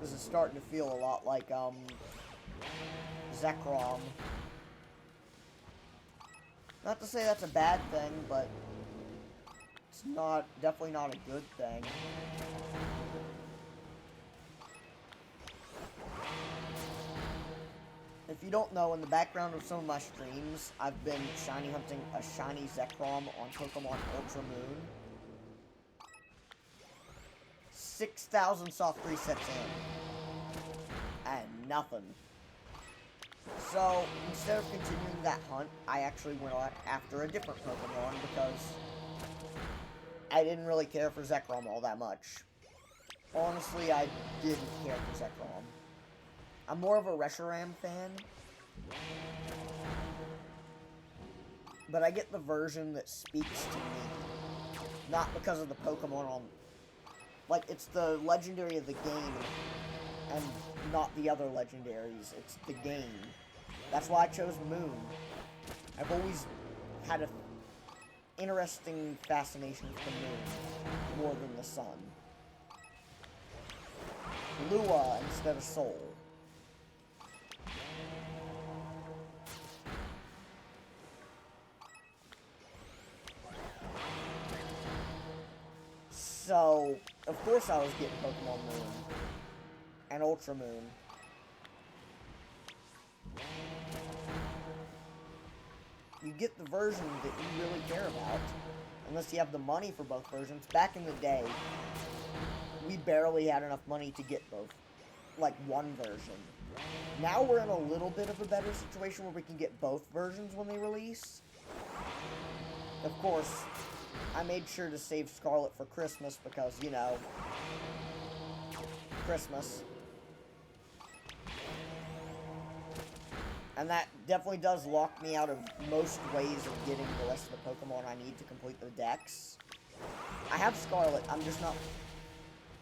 This is starting to feel a lot like, Zekrom. Not to say that's a bad thing, but it's definitely not a good thing. you don't know, in the background of some of my streams, I've been shiny hunting a shiny Zekrom on Pokemon Ultra Moon. 6,000 soft resets in. And nothing. So, instead of continuing that hunt, I actually went on after a different Pokemon because I didn't really care for Zekrom all that much. Honestly, I didn't care for Zekrom. I'm more of a Reshiram fan. But I get the version that speaks to me. Not because of the Pokemon on... Like, it's the legendary of the game, and not the other legendaries. It's the game. That's why I chose Moon. I've always had an interesting fascination with the Moon, more than the Sun. Lua instead of Soul. So, of course I was getting Pokemon Moon. And Ultra Moon. You get the version that you really care about. Unless you have the money for both versions. Back in the day, we barely had enough money to get both. Like, one version. Now we're in a little bit of a better situation where we can get both versions when they release. Of course, I made sure to save Scarlet for Christmas because, you know, Christmas. And that definitely does lock me out of most ways of getting the rest of the Pokemon I need to complete the dex. I have Scarlet, I'm just not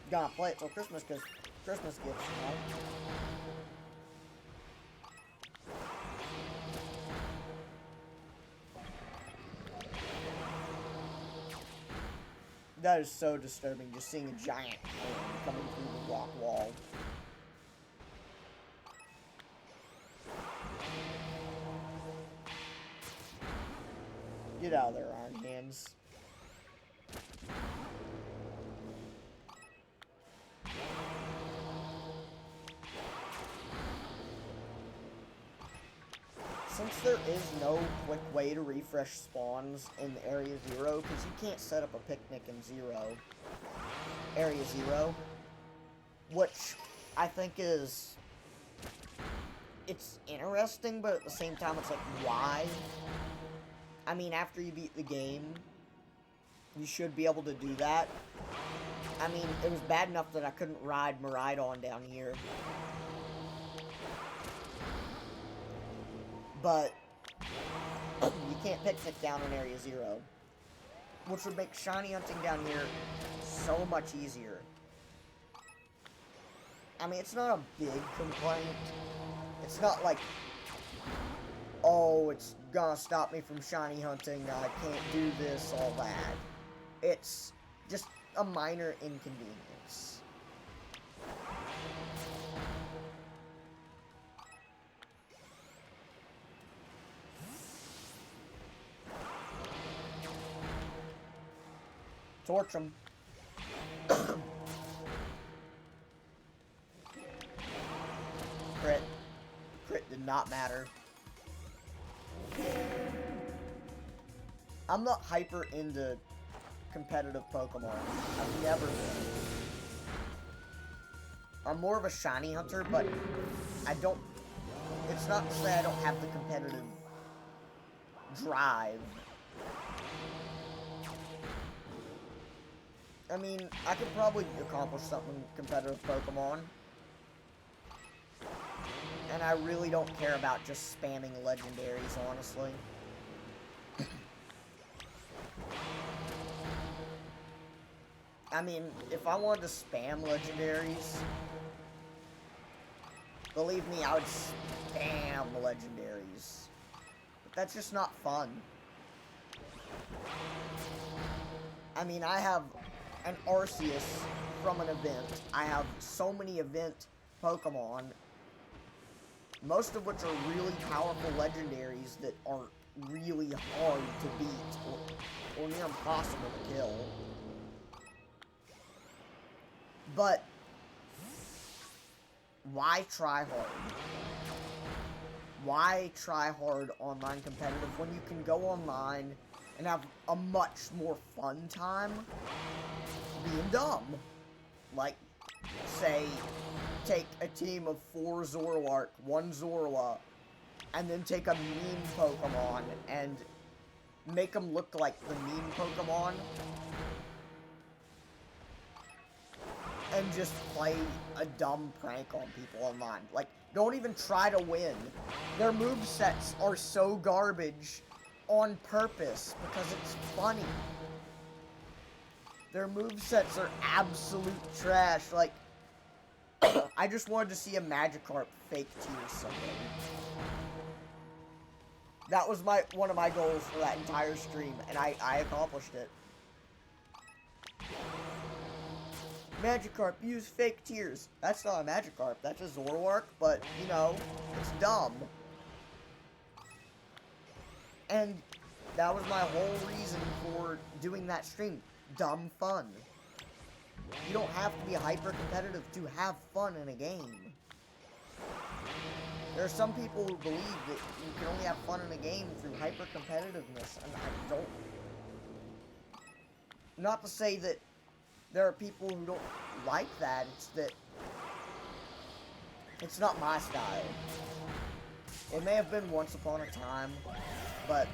gonna play it till Christmas because Christmas gifts, you know? That is so disturbing, just seeing a giant hand coming through the rock wall. Get out of there, Iron Hands. Since there is no quick way to refresh spawns in Area 0, because you can't set up a picnic in Area 0, which I think is, it's interesting, but at the same time it's like, why? I mean, after you beat the game, you should be able to do that. I mean, it was bad enough that I couldn't ride Miraidon down here. But you can't picnic down in Area 0, which would make shiny hunting down here so much easier. I mean, it's not a big complaint. It's not like, oh, it's gonna stop me from shiny hunting, I can't do this, all that. It's just a minor inconvenience. Torch him. Crit. Crit did not matter. I'm not hyper into competitive Pokemon. I've never been. I'm more of a shiny hunter, but I don't... It's not to say I don't have the competitive drive. I mean, I could probably accomplish something with competitive Pokemon. And I really don't care about just spamming legendaries, honestly. I mean, if I wanted to spam legendaries, believe me, I would spam legendaries. But that's just not fun. I mean, I have an Arceus from an event. I have so many event Pokemon, most of which are really powerful legendaries that are really hard to beat or near impossible to kill. But why try hard? Why try hard online competitive when you can go online and have a much more fun time being dumb? Like, say, take a team of 4 Zoroark, 1 Zorua, and then take a meme Pokemon and make them look like the meme Pokemon, and just play a dumb prank on people online. Like, don't even try to win. Their movesets are so garbage on purpose because it's funny. Their movesets are absolute trash. Like, I just wanted to see a Magikarp fake tears someday. That was one of my goals for that entire stream, and I accomplished it. Magikarp, use fake tears. That's not a Magikarp, that's a Zoroark, but, you know, it's dumb. And that was my whole reason for doing that stream. Dumb fun. You don't have to be hyper-competitive to have fun in a game. There are some people who believe that you can only have fun in a game through hyper-competitiveness, and I don't. Not to say that there are people who don't like that, it's that it's not my style. It may have been once upon a time, but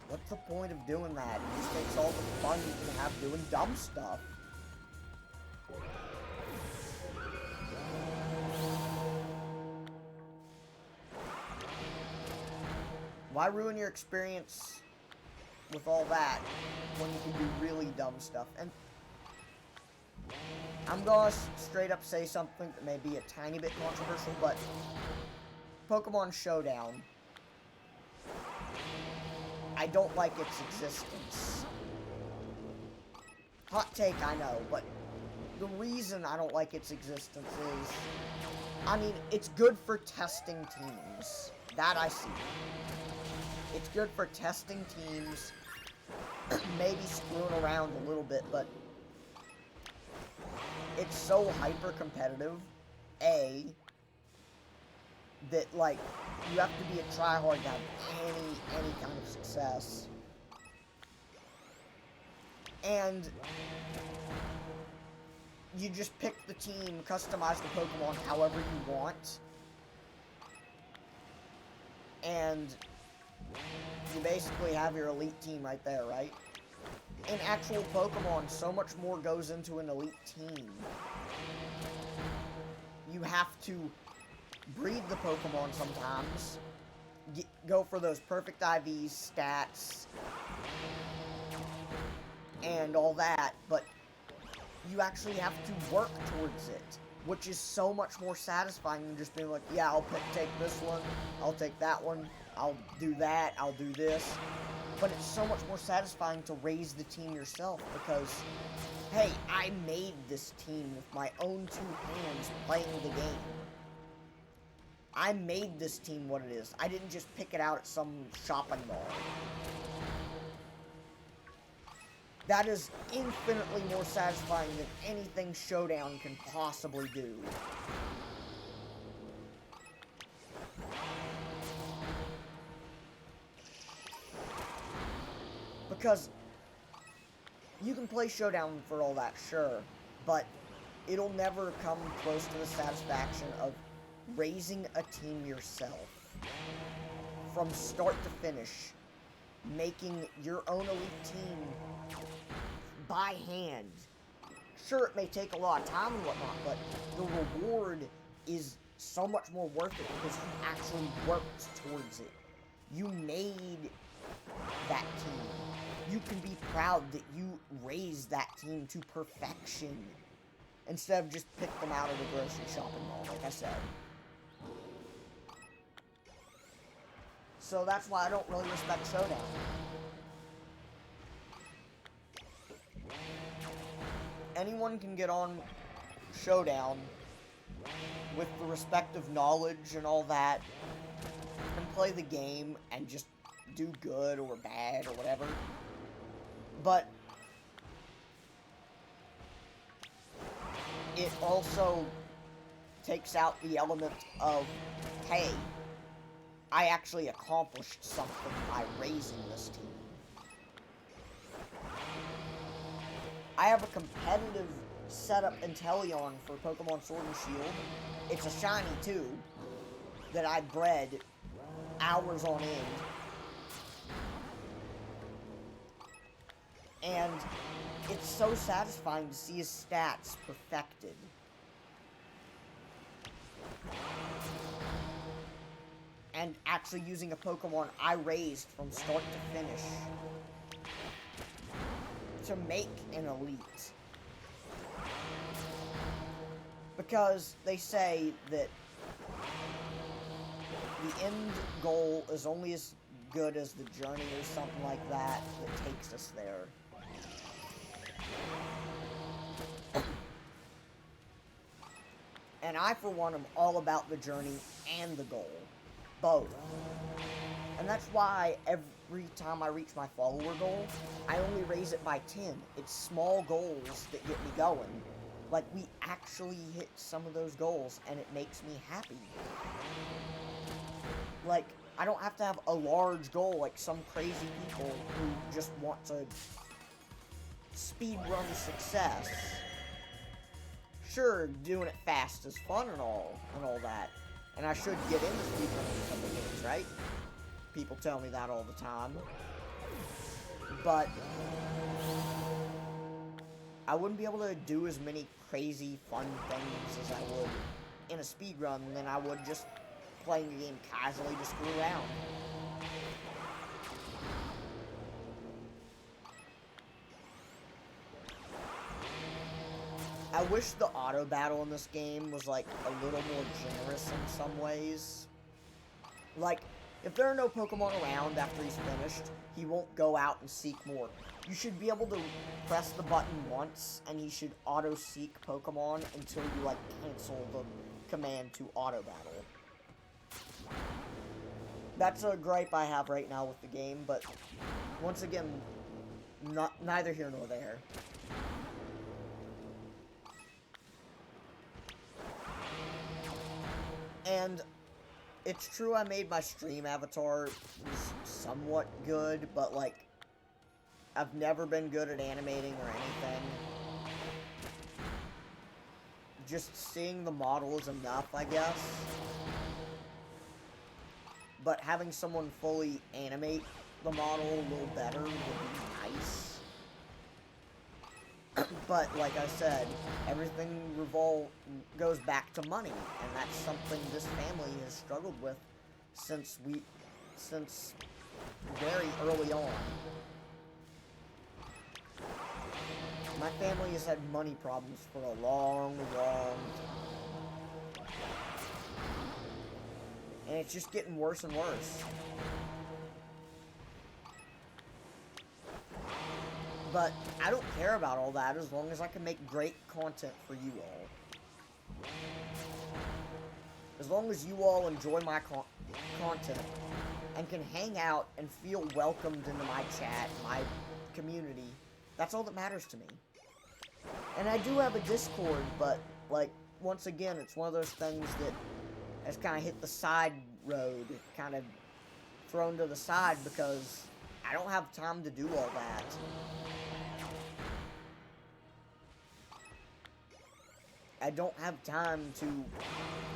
what's the point of doing that? It just takes all the fun you can have doing dumb stuff. Why ruin your experience with all that when you can do really dumb stuff? And I'm gonna straight up say something that may be a tiny bit controversial, but Pokemon Showdown, I don't like its existence. Hot take, I know, but the reason I don't like its existence is, I mean, it's good for testing teams. That I see. It's good for testing teams, maybe screwing around a little bit, but it's so hyper-competitive, A, that, like, you have to be a tryhard to have any kind of success. And you just pick the team, customize the Pokemon however you want, and you basically have your elite team right there, right? In actual Pokemon, so much more goes into an elite team. You have to breed the Pokemon sometimes, go for those perfect IVs, stats, and all that, but you actually have to work towards it, which is so much more satisfying than just being like, yeah, I'll take this one, I'll take that one, I'll do that, I'll do this. But it's so much more satisfying to raise the team yourself because, hey, I made this team with my own 2 hands playing the game. I made this team what it is. I didn't just pick it out at some shopping mall. That is infinitely more satisfying than anything Showdown can possibly do. Because you can play Showdown for all that, sure, but it'll never come close to the satisfaction of raising a team yourself. From start to finish, making your own elite team by hand. Sure, it may take a lot of time and whatnot, but the reward is so much more worth it because you actually worked towards it. You made that team. You can be proud that you raised that team to perfection instead of just pick them out of the grocery shopping mall, like I said. So that's why I don't really respect Showdown. Anyone can get on Showdown with the respective knowledge and all that and play the game and just do good or bad or whatever. But it also takes out the element of, hey, I actually accomplished something by raising this team. I have a competitive setup Inteleon for Pokemon Sword and Shield. It's a shiny too, that I bred hours on end. And it's so satisfying to see his stats perfected. And actually using a Pokemon I raised from start to finish to make an elite. Because they say that the end goal is only as good as the journey or something like that that takes us there. And I, for one, am all about the journey and the goal. Both. And that's why every time I reach my follower goal, I only raise it by 10. It's small goals that get me going. Like, we actually hit some of those goals, and it makes me happy. Like, I don't have to have a large goal like some crazy people who just want to speedrun success. Sure, doing it fast is fun and all that. And I should get into speedrunning a couple games, right? People tell me that all the time. But I wouldn't be able to do as many crazy fun things as I would in a speedrun than I would just playing the game casually to screw around. I wish the auto battle in this game was like a little more generous in some ways. Like, if there are no Pokemon around after he's finished, he won't go out and seek more. You should be able to press the button once, and he should auto-seek Pokemon until you, like, cancel the command to auto-battle. That's a gripe I have right now with the game, but once again, neither here nor there. And it's true I made my stream avatar somewhat good, but, like, I've never been good at animating or anything. Just seeing the model is enough, I guess. But having someone fully animate the model a little better would be nice. But, like I said, everything goes back to money, and that's something this family has struggled with since very early on. My family has had money problems for a long, long time. And it's just getting worse and worse. But I don't care about all that as long as I can make great content for you all. As long as you all enjoy my content and can hang out and feel welcomed into my chat, my community, that's all that matters to me. And I do have a Discord, but, like, once again, it's one of those things that has kind of hit the side road, kind of thrown to the side because I don't have time to do all that. I don't have time to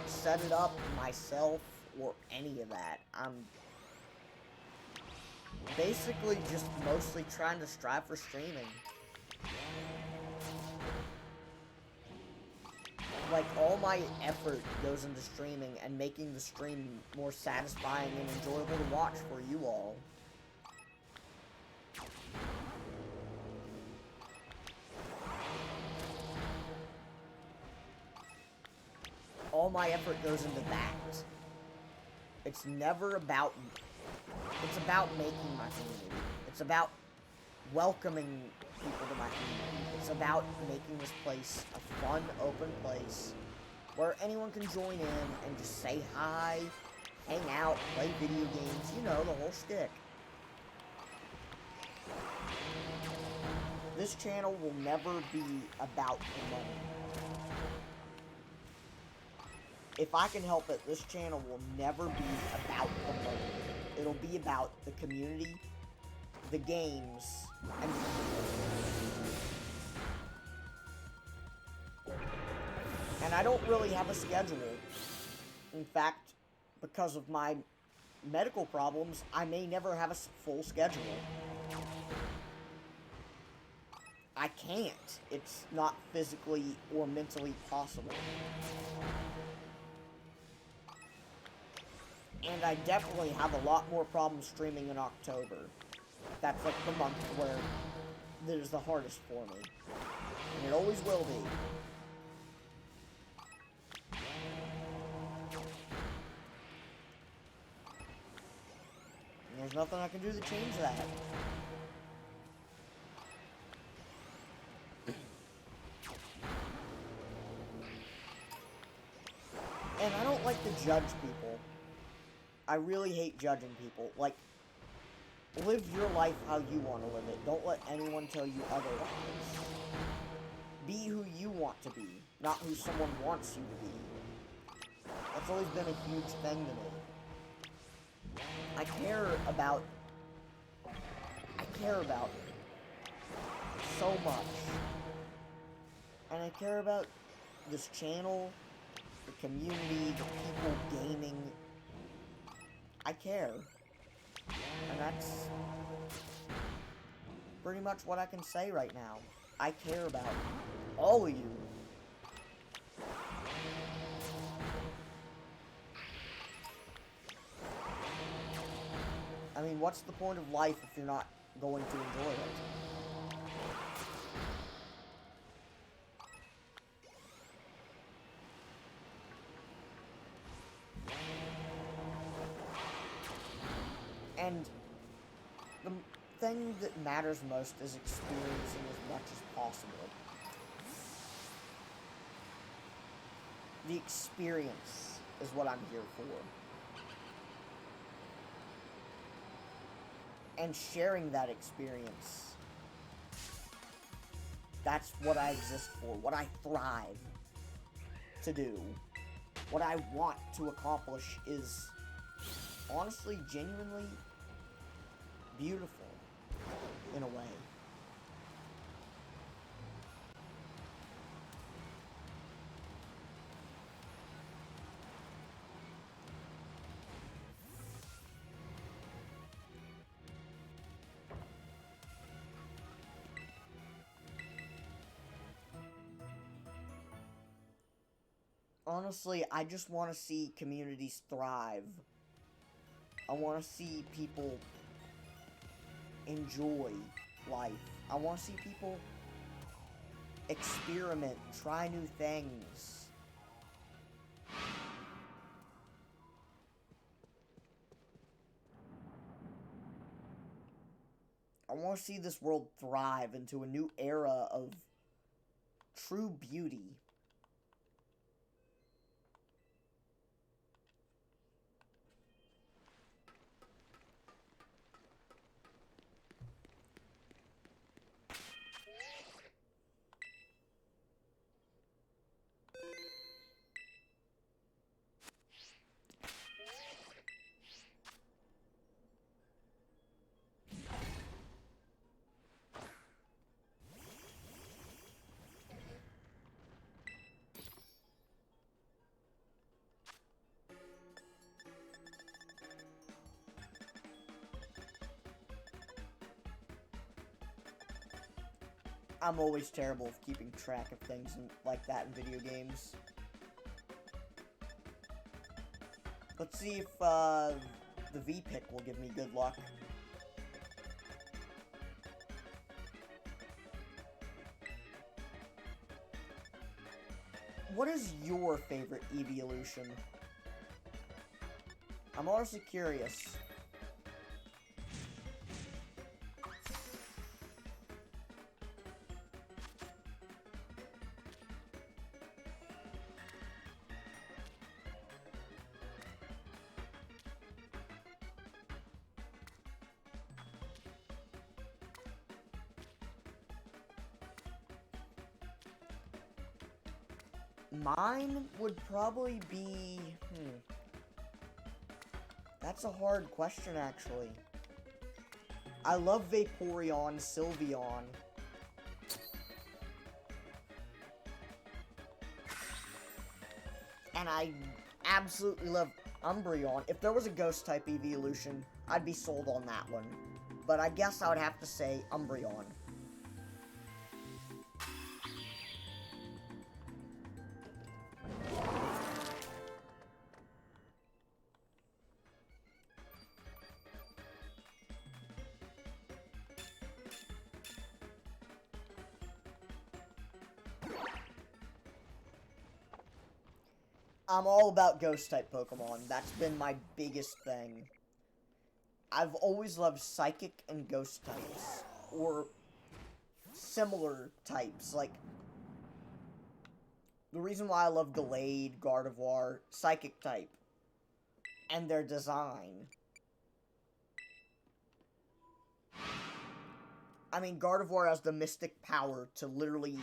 set it up myself or any of that. I'm basically just mostly trying to strive for streaming. Like, all my effort goes into streaming and making the stream more satisfying and enjoyable to watch for you all. All my effort goes into that. It's never about... It's about making my community. It's about welcoming people to my community. It's about making this place a fun, open place where anyone can join in and just say hi, hang out, play video games, you know, the whole shtick. This channel will never be about the money. if I can help it, this channel will never be about the money. It'll be about the community, the games, and the people. And I don't really have a schedule. In fact, because of my medical problems, I may never have a full schedule. I can't. It's not physically or mentally possible. And I definitely have a lot more problems streaming in October. That's like the month where it is the hardest for me. And it always will be. And there's nothing I can do to change that. And I don't like to judge people. I really hate judging people. Like, live your life how you want to live it. Don't let anyone tell you otherwise. Be who you want to be, not who someone wants you to be. That's always been a huge thing to me. I care about so much. And I care about this channel, the community, the people gaming. I care. And that's pretty much what I can say right now. I care about all of you. I mean, what's the point of life if you're not going to enjoy it? And the thing that matters most is experiencing as much as possible. The experience is what I'm here for. And sharing that experience. That's what I exist for. What I thrive to do. What I want to accomplish is honestly, genuinely beautiful, in a way. Honestly, I just want to see communities thrive. I want to see people enjoy life. I want to see people experiment, try new things. I want to see this world thrive into a new era of true beauty. I'm always terrible at keeping track of things like that in video games. Let's see if the V-pick will give me good luck. What is your favorite evolution? I'm honestly curious. Mine would probably be... That's a hard question, actually. I love Vaporeon, Sylveon. And I absolutely love Umbreon. If there was a Ghost-type evolution, I'd be sold on that one. But I guess I would have to say Umbreon. I'm all about Ghost-type Pokemon. That's been my biggest thing. I've always loved Psychic and Ghost types. Or similar types. Like, the reason why I love Gallade, Gardevoir, Psychic type. And their design. I mean, Gardevoir has the mystic power to literally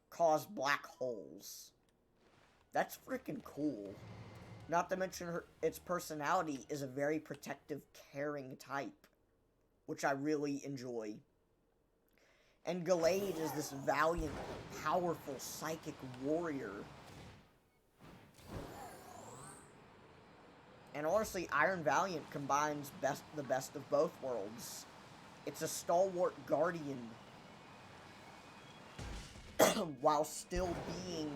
cause black holes. That's freaking cool. Not to mention its personality is a very protective, caring type. Which I really enjoy. And Gallade is this valiant, powerful, psychic warrior. And honestly, Iron Valiant combines the best of both worlds. It's a stalwart guardian. While still being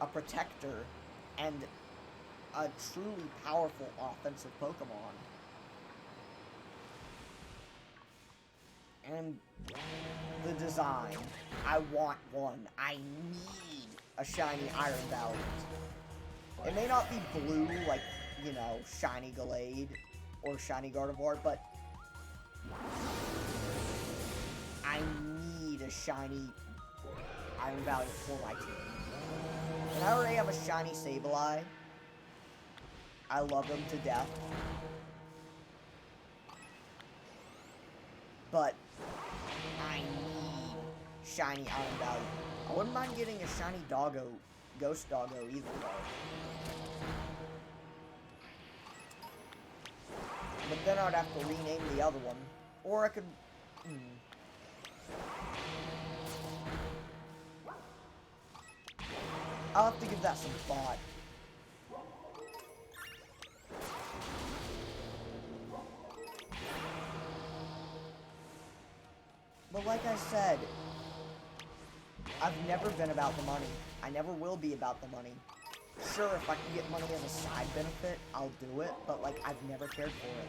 a protector and a truly powerful offensive Pokemon. And the design. I want one. I need a shiny Iron Valiant. It may not be blue like, you know, shiny Gallade or shiny Gardevoir, but I need a shiny Iron Valiant for my team. And I already have a shiny Sableye. I love him to death. But I need shiny Iron Valiant. I wouldn't mind getting a shiny Doggo, Ghost Doggo either though. But then I'd have to rename the other one. Or I could... I'll have to give that some thought. But like I said, I've never been about the money. I never will be about the money. Sure, if I can get money as a side benefit, I'll do it, but like, I've never cared for it.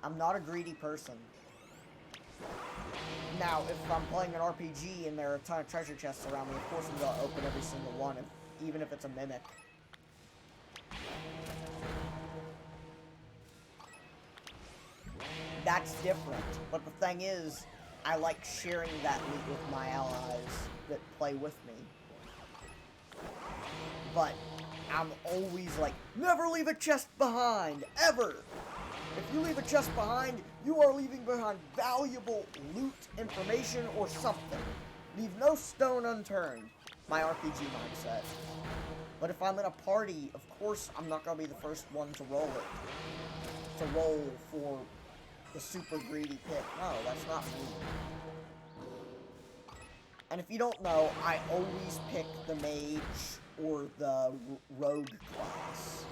I'm not a greedy person. Now, if I'm playing an RPG and there are a ton of treasure chests around me, of course I'm going to open every single one, even if it's a mimic. That's different. But the thing is, I like sharing that loot with my allies that play with me. But I'm always like, never leave a chest behind, ever! If you leave a chest behind, you are leaving behind valuable loot, information, or something. Leave no stone unturned. My RPG mindset. But if I'm in a party, of course I'm not going to be the first one to roll it. To roll for the super greedy pick. No, that's not me. And if you don't know, I always pick the mage or the rogue class.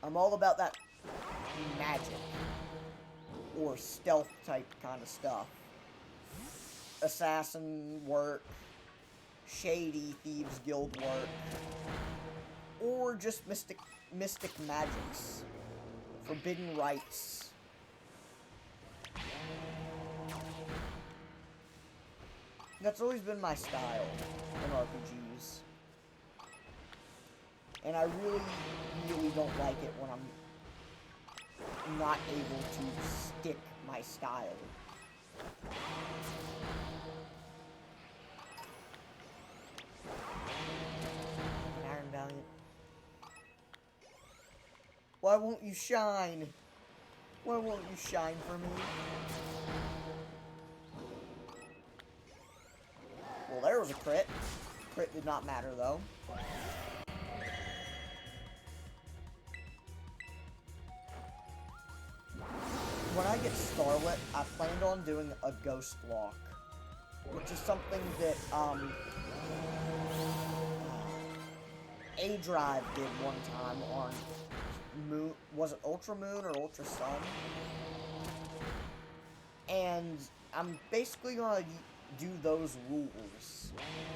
I'm all about that magic or stealth type kind of stuff. Assassin work, shady thieves guild work, or just mystic magics, forbidden rites. That's always been my style in RPGs. And I really, really don't like it when I'm not able to stick my style. Iron Valiant. Why won't you shine? Why won't you shine for me? was a crit. Crit did not matter, though. When I get Scarlet, I planned on doing a Ghost Lock, which is something that, A-Drive did one time on Moon, was it Ultra Moon or Ultra Sun? And I'm basically gonna do those rules.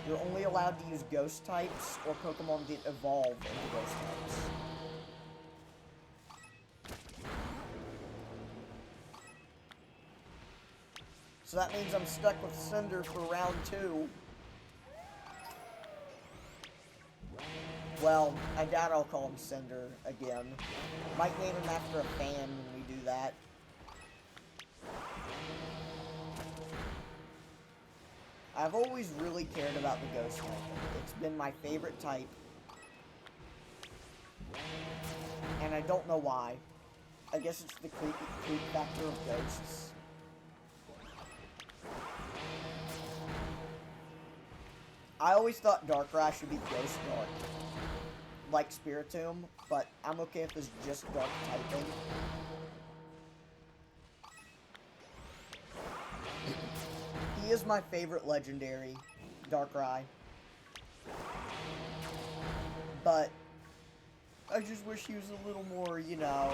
You're only allowed to use Ghost types or Pokemon that evolve into Ghost types. So that means I'm stuck with Cinder for round 2. Well, I doubt I'll call him Cinder again. Might name him after a fan when we do that. I've always really cared about the Ghost type. It's been my favorite type. And I don't know why. I guess it's the creep factor of ghosts. I always thought Darkrai should be Ghost Dark, like Spiritomb, but I'm okay if it's just Dark typing. He is my favorite legendary, Darkrai. But I just wish he was a little more, you know.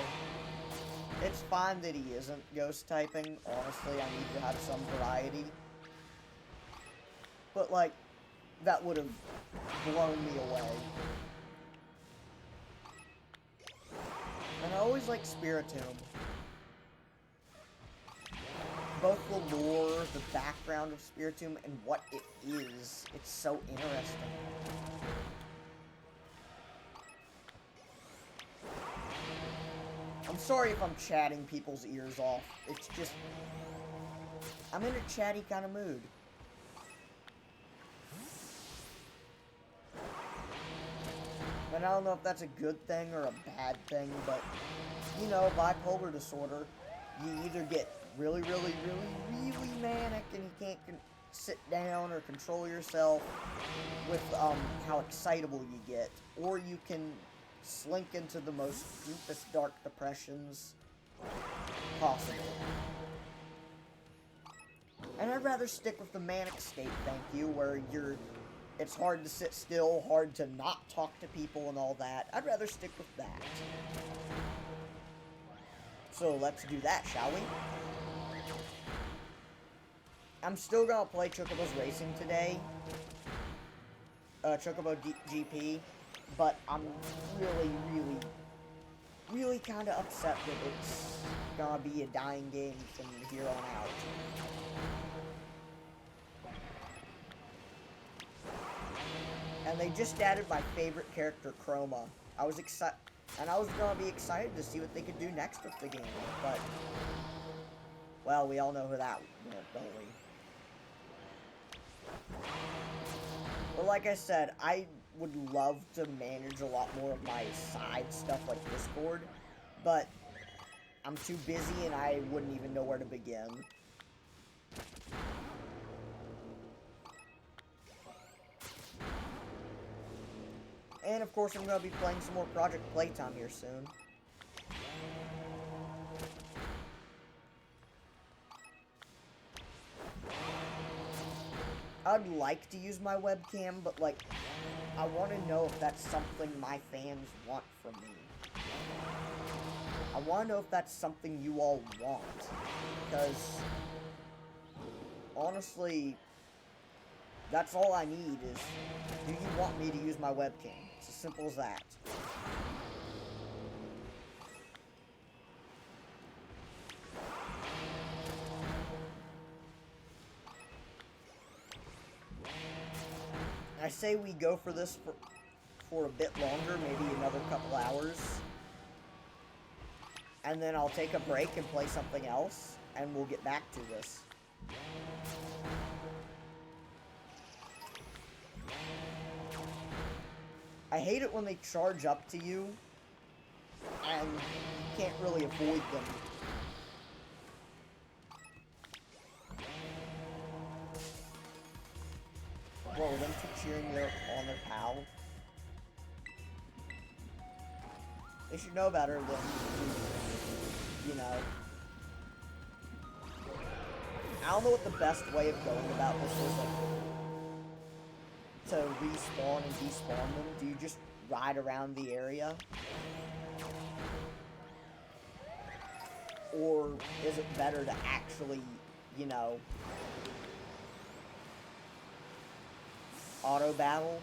It's fine that he isn't Ghost typing. Honestly, I need to have some variety. But, like, that would have blown me away. And I always like Spiritomb. Both the lore, the background of Spiritomb, and what it is. It's so interesting. I'm sorry if I'm chatting people's ears off. It's just, I'm in a chatty kind of mood. And I don't know if that's a good thing or a bad thing, but, you know, bipolar disorder, you either get really, really, really, really manic and you can't sit down or control yourself with how excitable you get, or you can slink into the most deepest dark depressions possible. And I'd rather stick with the manic state, thank you, where it's hard to sit still, hard to not talk to people and all that. I'd rather stick with that. So let's do that, shall we? I'm still gonna play Chocobo's Racing today. Chocobo GP. But I'm really, really, really kind of upset that it's gonna be a dying game from here on out. And they just added my favorite character, Chroma. I was excited, and I was gonna be excited to see what they could do next with the game, but, well, we all know who that went, don't we? But like I said, I would love to manage a lot more of my side stuff like Discord, but I'm too busy and I wouldn't even know where to begin. And of course I'm going to be playing some more Project Playtime here soon. I'd like to use my webcam, but like, I want to know if that's something my fans want from me. I want to know if that's something you all want. Because, honestly, that's all I need is, do you want me to use my webcam? It's as simple as that. I say we go for this for a bit longer, maybe another couple hours. And then I'll take a break and play something else, and we'll get back to this. I hate it when they charge up to you, and you can't really avoid them. Whoa, them two cheering on their pal. They should know better than to, you know. I don't know what the best way of going about this is, like, to respawn and despawn them. Do you just ride around the area? Or is it better to actually, you know, auto battle?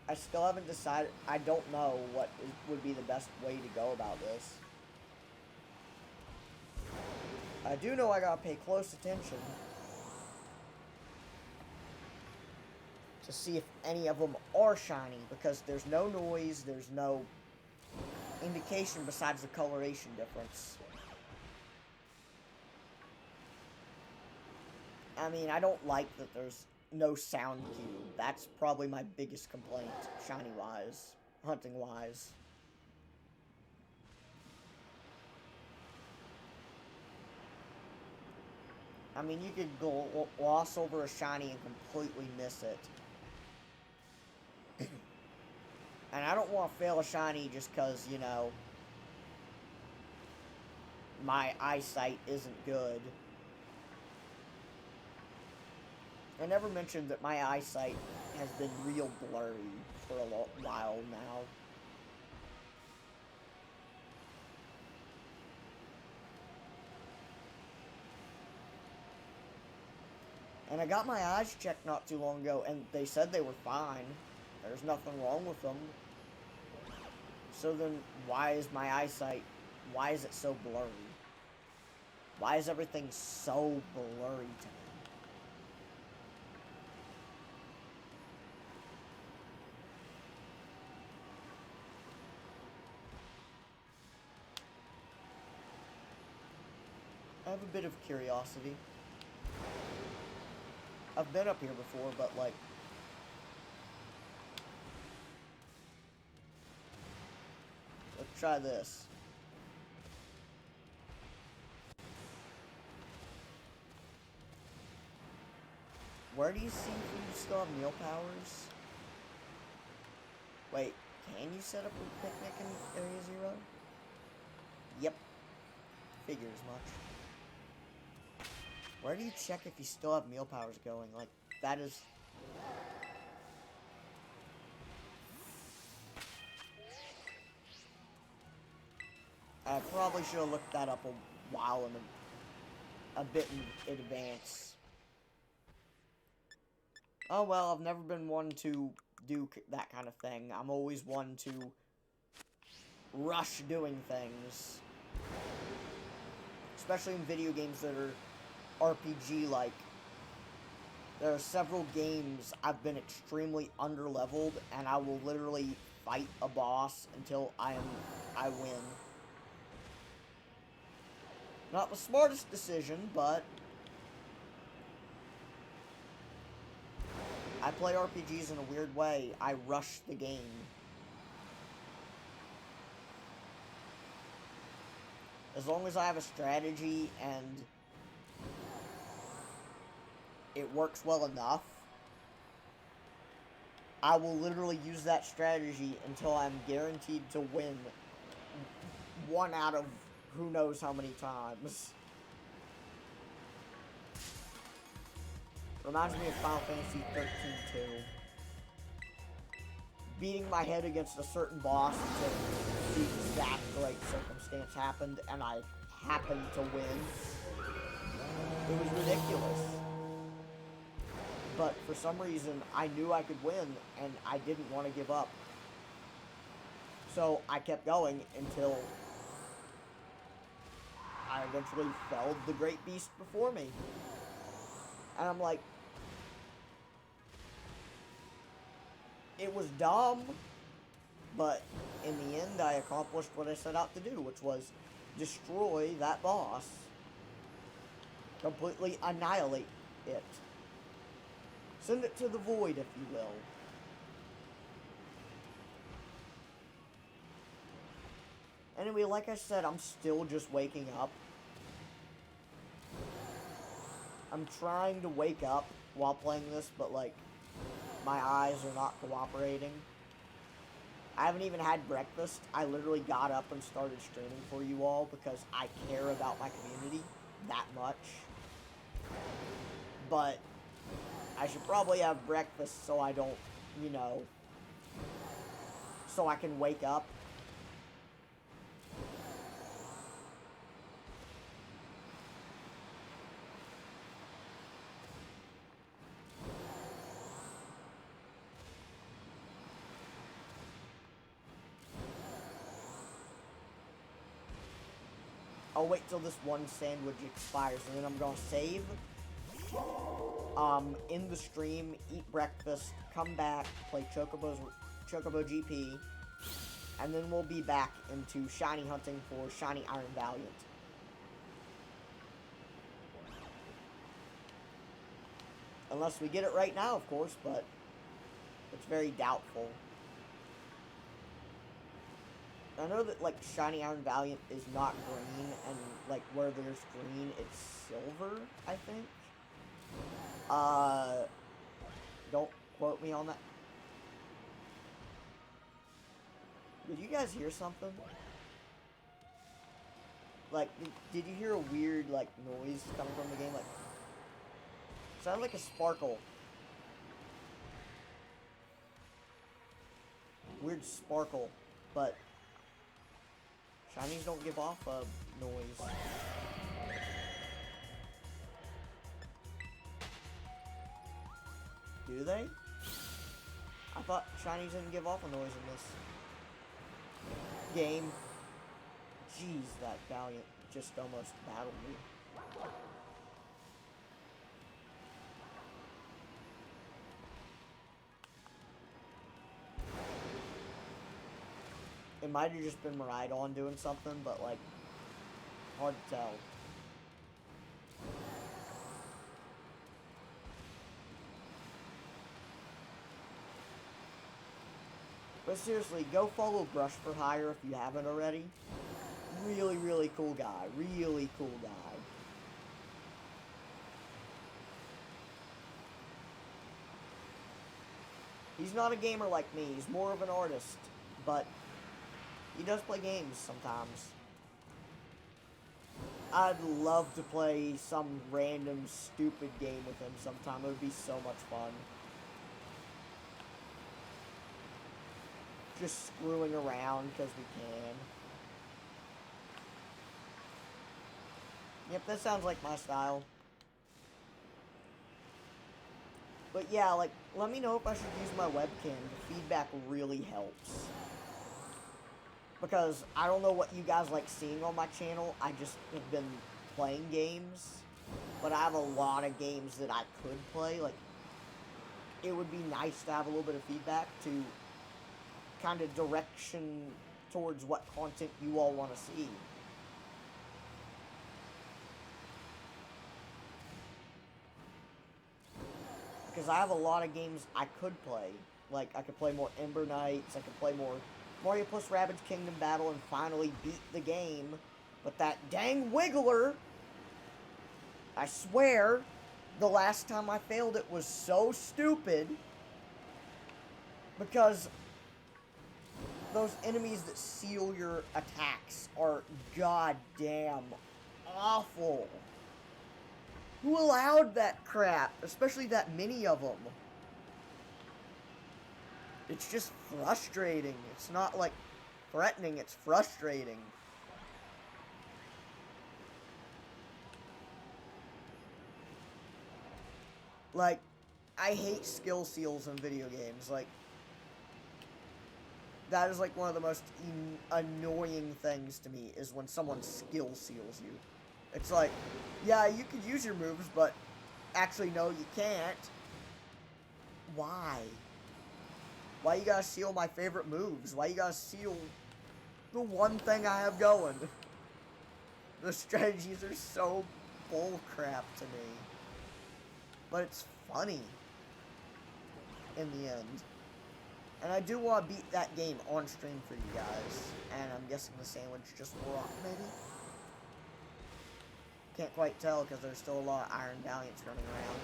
I still haven't decided. I don't know what would be the best way to go about this. I do know I gotta pay close attention to see if any of them are shiny, because there's no noise, there's no indication besides the coloration difference. I mean, I don't like that there's no sound cue. That's probably my biggest complaint, shiny-wise, hunting-wise. I mean, you could gloss over a shiny and completely miss it. And I don't want to fail a shiny just because, you know, my eyesight isn't good. I never mentioned that my eyesight has been real blurry for a while now. And I got my eyes checked not too long ago, and they said they were fine. There's nothing wrong with them. So then, why is my eyesight, why is it so blurry? Why is everything so blurry to me? I have a bit of curiosity. I've been up here before, but like... Let's try this. Where do you see if you still have meal powers? Wait, can you set up a picnic in Area 0? Yep. Figure as much. Where do you check if you still have meal powers going? Like, that is... I probably should have looked that up a while a bit in advance. Oh well, I've never been one to do that kind of thing. I'm always one to rush doing things. Especially in video games that are RPG-like. There are several games I've been extremely underleveled, and I will literally fight a boss until I win. Not the smartest decision, but I play RPGs in a weird way. I rush the game. As long as I have a strategy and it works well enough, I will literally use that strategy until I'm guaranteed to win 1 out of who knows how many times. Reminds me of Final Fantasy 13 too. Beating my head against a certain boss until the exact right circumstance happened and I happened to win. It was ridiculous. But for some reason, I knew I could win and I didn't want to give up. So I kept going until I eventually felled the great beast before me. And I'm like, it was dumb, but in the end I accomplished what I set out to do, which was destroy that boss. Completely annihilate it. Send it to the void, if you will. Anyway, like I said, I'm still just waking up. I'm trying to wake up while playing this, but, like, my eyes are not cooperating. I haven't even had breakfast. I literally got up and started streaming for you all because I care about my community that much. But I should probably have breakfast so I don't, you know, so I can wake up. I'll wait till this one sandwich expires, and then I'm gonna save. In the stream, eat breakfast, come back, play Chocobo GP, and then we'll be back into shiny hunting for shiny Iron Valiant. Unless we get it right now, of course, but it's very doubtful. I know that, like, shiny Iron Valiant is not green, and, like, where there's green, it's silver, I think. Don't quote me on that. Did you guys hear something? Like, did you hear a weird, like, noise coming from the game? Like, it sounded like a sparkle. Weird sparkle, but shinies don't give off a noise. Do they? I thought shinies didn't give off a noise in this game. Jeez, that Valiant just almost battled me. It might have just been Maridon doing something, but, like, hard to tell. But seriously, go follow Brush for Hire if you haven't already. Really, really cool guy. Really cool guy. He's not a gamer like me. He's more of an artist. But he does play games sometimes. I'd love to play some random stupid game with him sometime. It would be so much fun. Just screwing around because we can. Yep, that sounds like my style. But yeah, like, let me know if I should use my webcam. The feedback really helps. Because I don't know what you guys like seeing on my channel. I just have been playing games. But I have a lot of games that I could play. Like, it would be nice to have a little bit of feedback to kind of direction towards what content you all want to see. Because I have a lot of games I could play. Like, I could play more Ember Knights, I could play more Mario plus Rabbids Kingdom Battle and finally beat the game. But that dang Wiggler, I swear, the last time I failed it was so stupid. Because those enemies that seal your attacks are goddamn awful. Who allowed that crap? Especially that many of them. It's just frustrating. It's not like threatening, it's frustrating. Like, I hate skill seals in video games. Like, that is like one of the most annoying things to me, is when someone skill seals you. It's like, yeah, you could use your moves, but actually, no, you can't. Why? Why you gotta seal my favorite moves? Why you gotta seal the one thing I have going? The strategies are so bullcrap to me. But it's funny in the end. And I do want to beat that game on stream for you guys. And I'm guessing the sandwich just wore off, maybe? Can't quite tell because there's still a lot of Iron Valiants running around.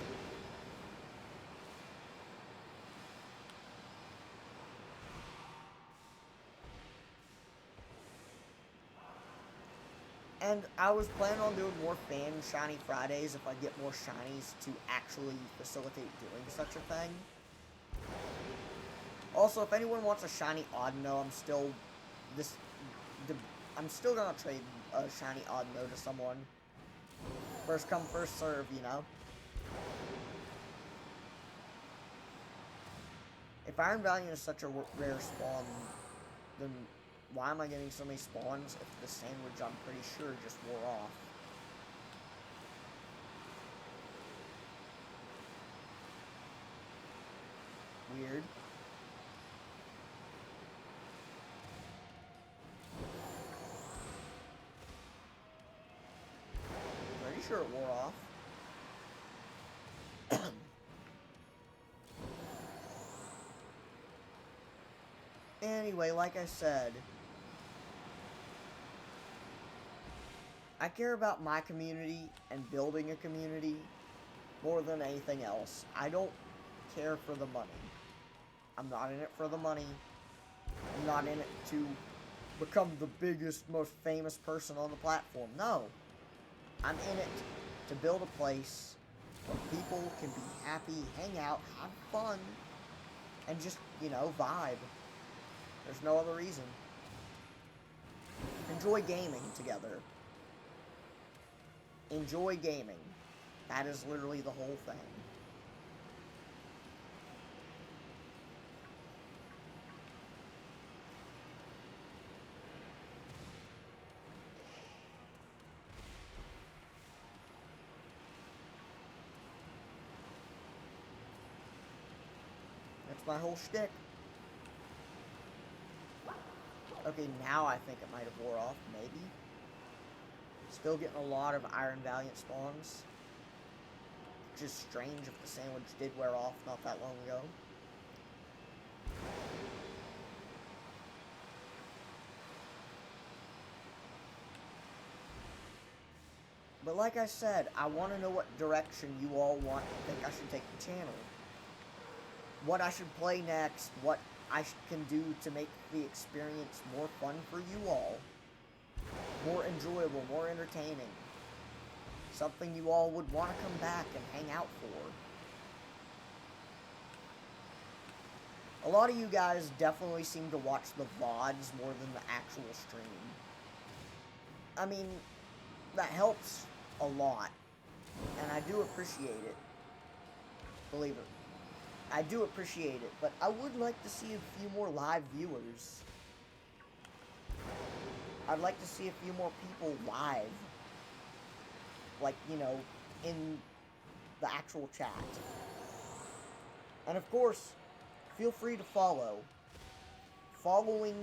And I was planning on doing more fan shiny Fridays if I get more shinies to actually facilitate doing such a thing. Also, if anyone wants a shiny Audino, I'm still gonna trade a shiny Audino to someone. First come, first serve, you know. If Iron Valiant is such a rare spawn, then why am I getting so many spawns if the sandwich, I'm pretty sure, just wore off? Weird. Pretty sure it wore off. Anyway, like I said, I care about my community and building a community more than anything else. I don't care for the money. I'm not in it for the money. I'm not in it to become the biggest, most famous person on the platform. No. I'm in it to build a place where people can be happy, hang out, have fun, and just, you know, vibe. There's no other reason. Enjoy gaming together. Enjoy gaming. That is literally the whole thing. That's my whole shtick. Okay, now I think it might have wore off, maybe. Still getting a lot of Iron Valiant spawns. Which is strange if the sandwich did wear off not that long ago. But like I said, I want to know what direction you all think I should take the channel. What I should play next, what I can do to make the experience more fun for you all. More enjoyable, more entertaining. Something you all would want to come back and hang out for. A lot of you guys definitely seem to watch the VODs more than the actual stream. I mean, that helps a lot. And I do appreciate it. Believe it. I do appreciate it, but I would like to see a few more live viewers. I'd like to see a few more people live. Like, you know, in the actual chat. And of course, feel free to follow. Following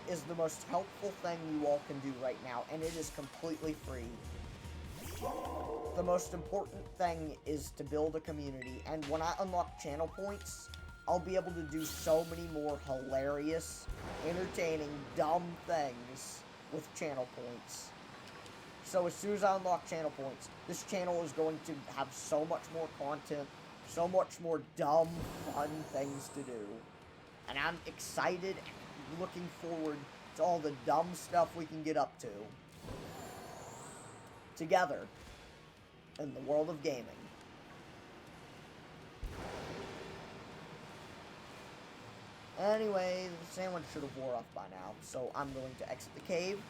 is the most helpful thing you all can do right now, and it is completely free. The most important thing is to build a community, and when I unlock channel points, I'll be able to do so many more hilarious, entertaining, dumb things with channel points. So as soon as I unlock channel points, this channel is going to have so much more content, so much more dumb, fun things to do. And I'm excited and looking forward to all the dumb stuff we can get up to. Together. In the world of gaming. Anyway, the sandwich should have wore off by now, so I'm going to exit the cave,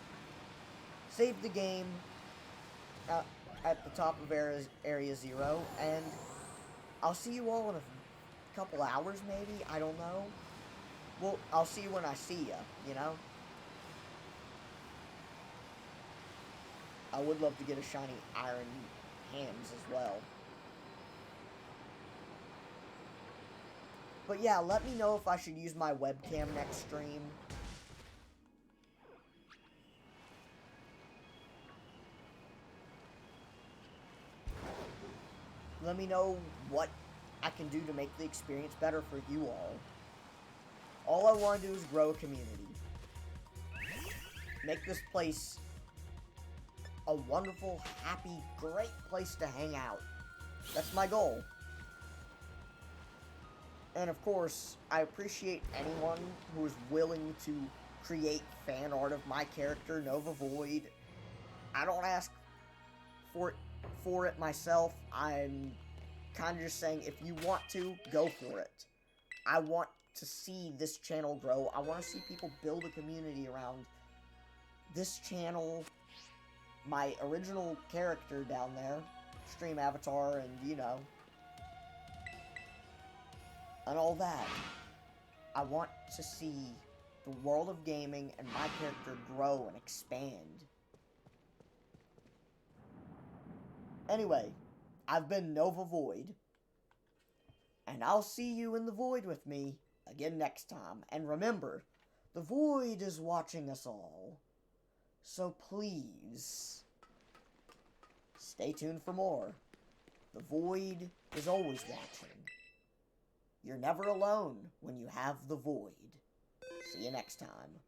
save the game at the top of Area 0, and I'll see you all in a couple hours, maybe? I don't know. Well, I'll see you when I see ya, you know? I would love to get a shiny iron hands as well. But yeah, let me know if I should use my webcam next stream. Let me know what I can do to make the experience better for you all. All I want to do is grow a community. Make this place a wonderful, happy, great place to hang out. That's my goal. And of course, I appreciate anyone who is willing to create fan art of my character, Nova Void. I don't ask for it myself. I'm kind of just saying, if you want to, go for it. I want to see this channel grow. I want to see people build a community around this channel, my original character down there, stream avatar, and you know, and all that. I want to see the world of gaming and my character grow and expand. Anyway, I've been Nova Void, and I'll see you in the Void with me again next time. And remember, the Void is watching us all, so please stay tuned for more. The Void is always watching. You're never alone when you have the Void. See you next time.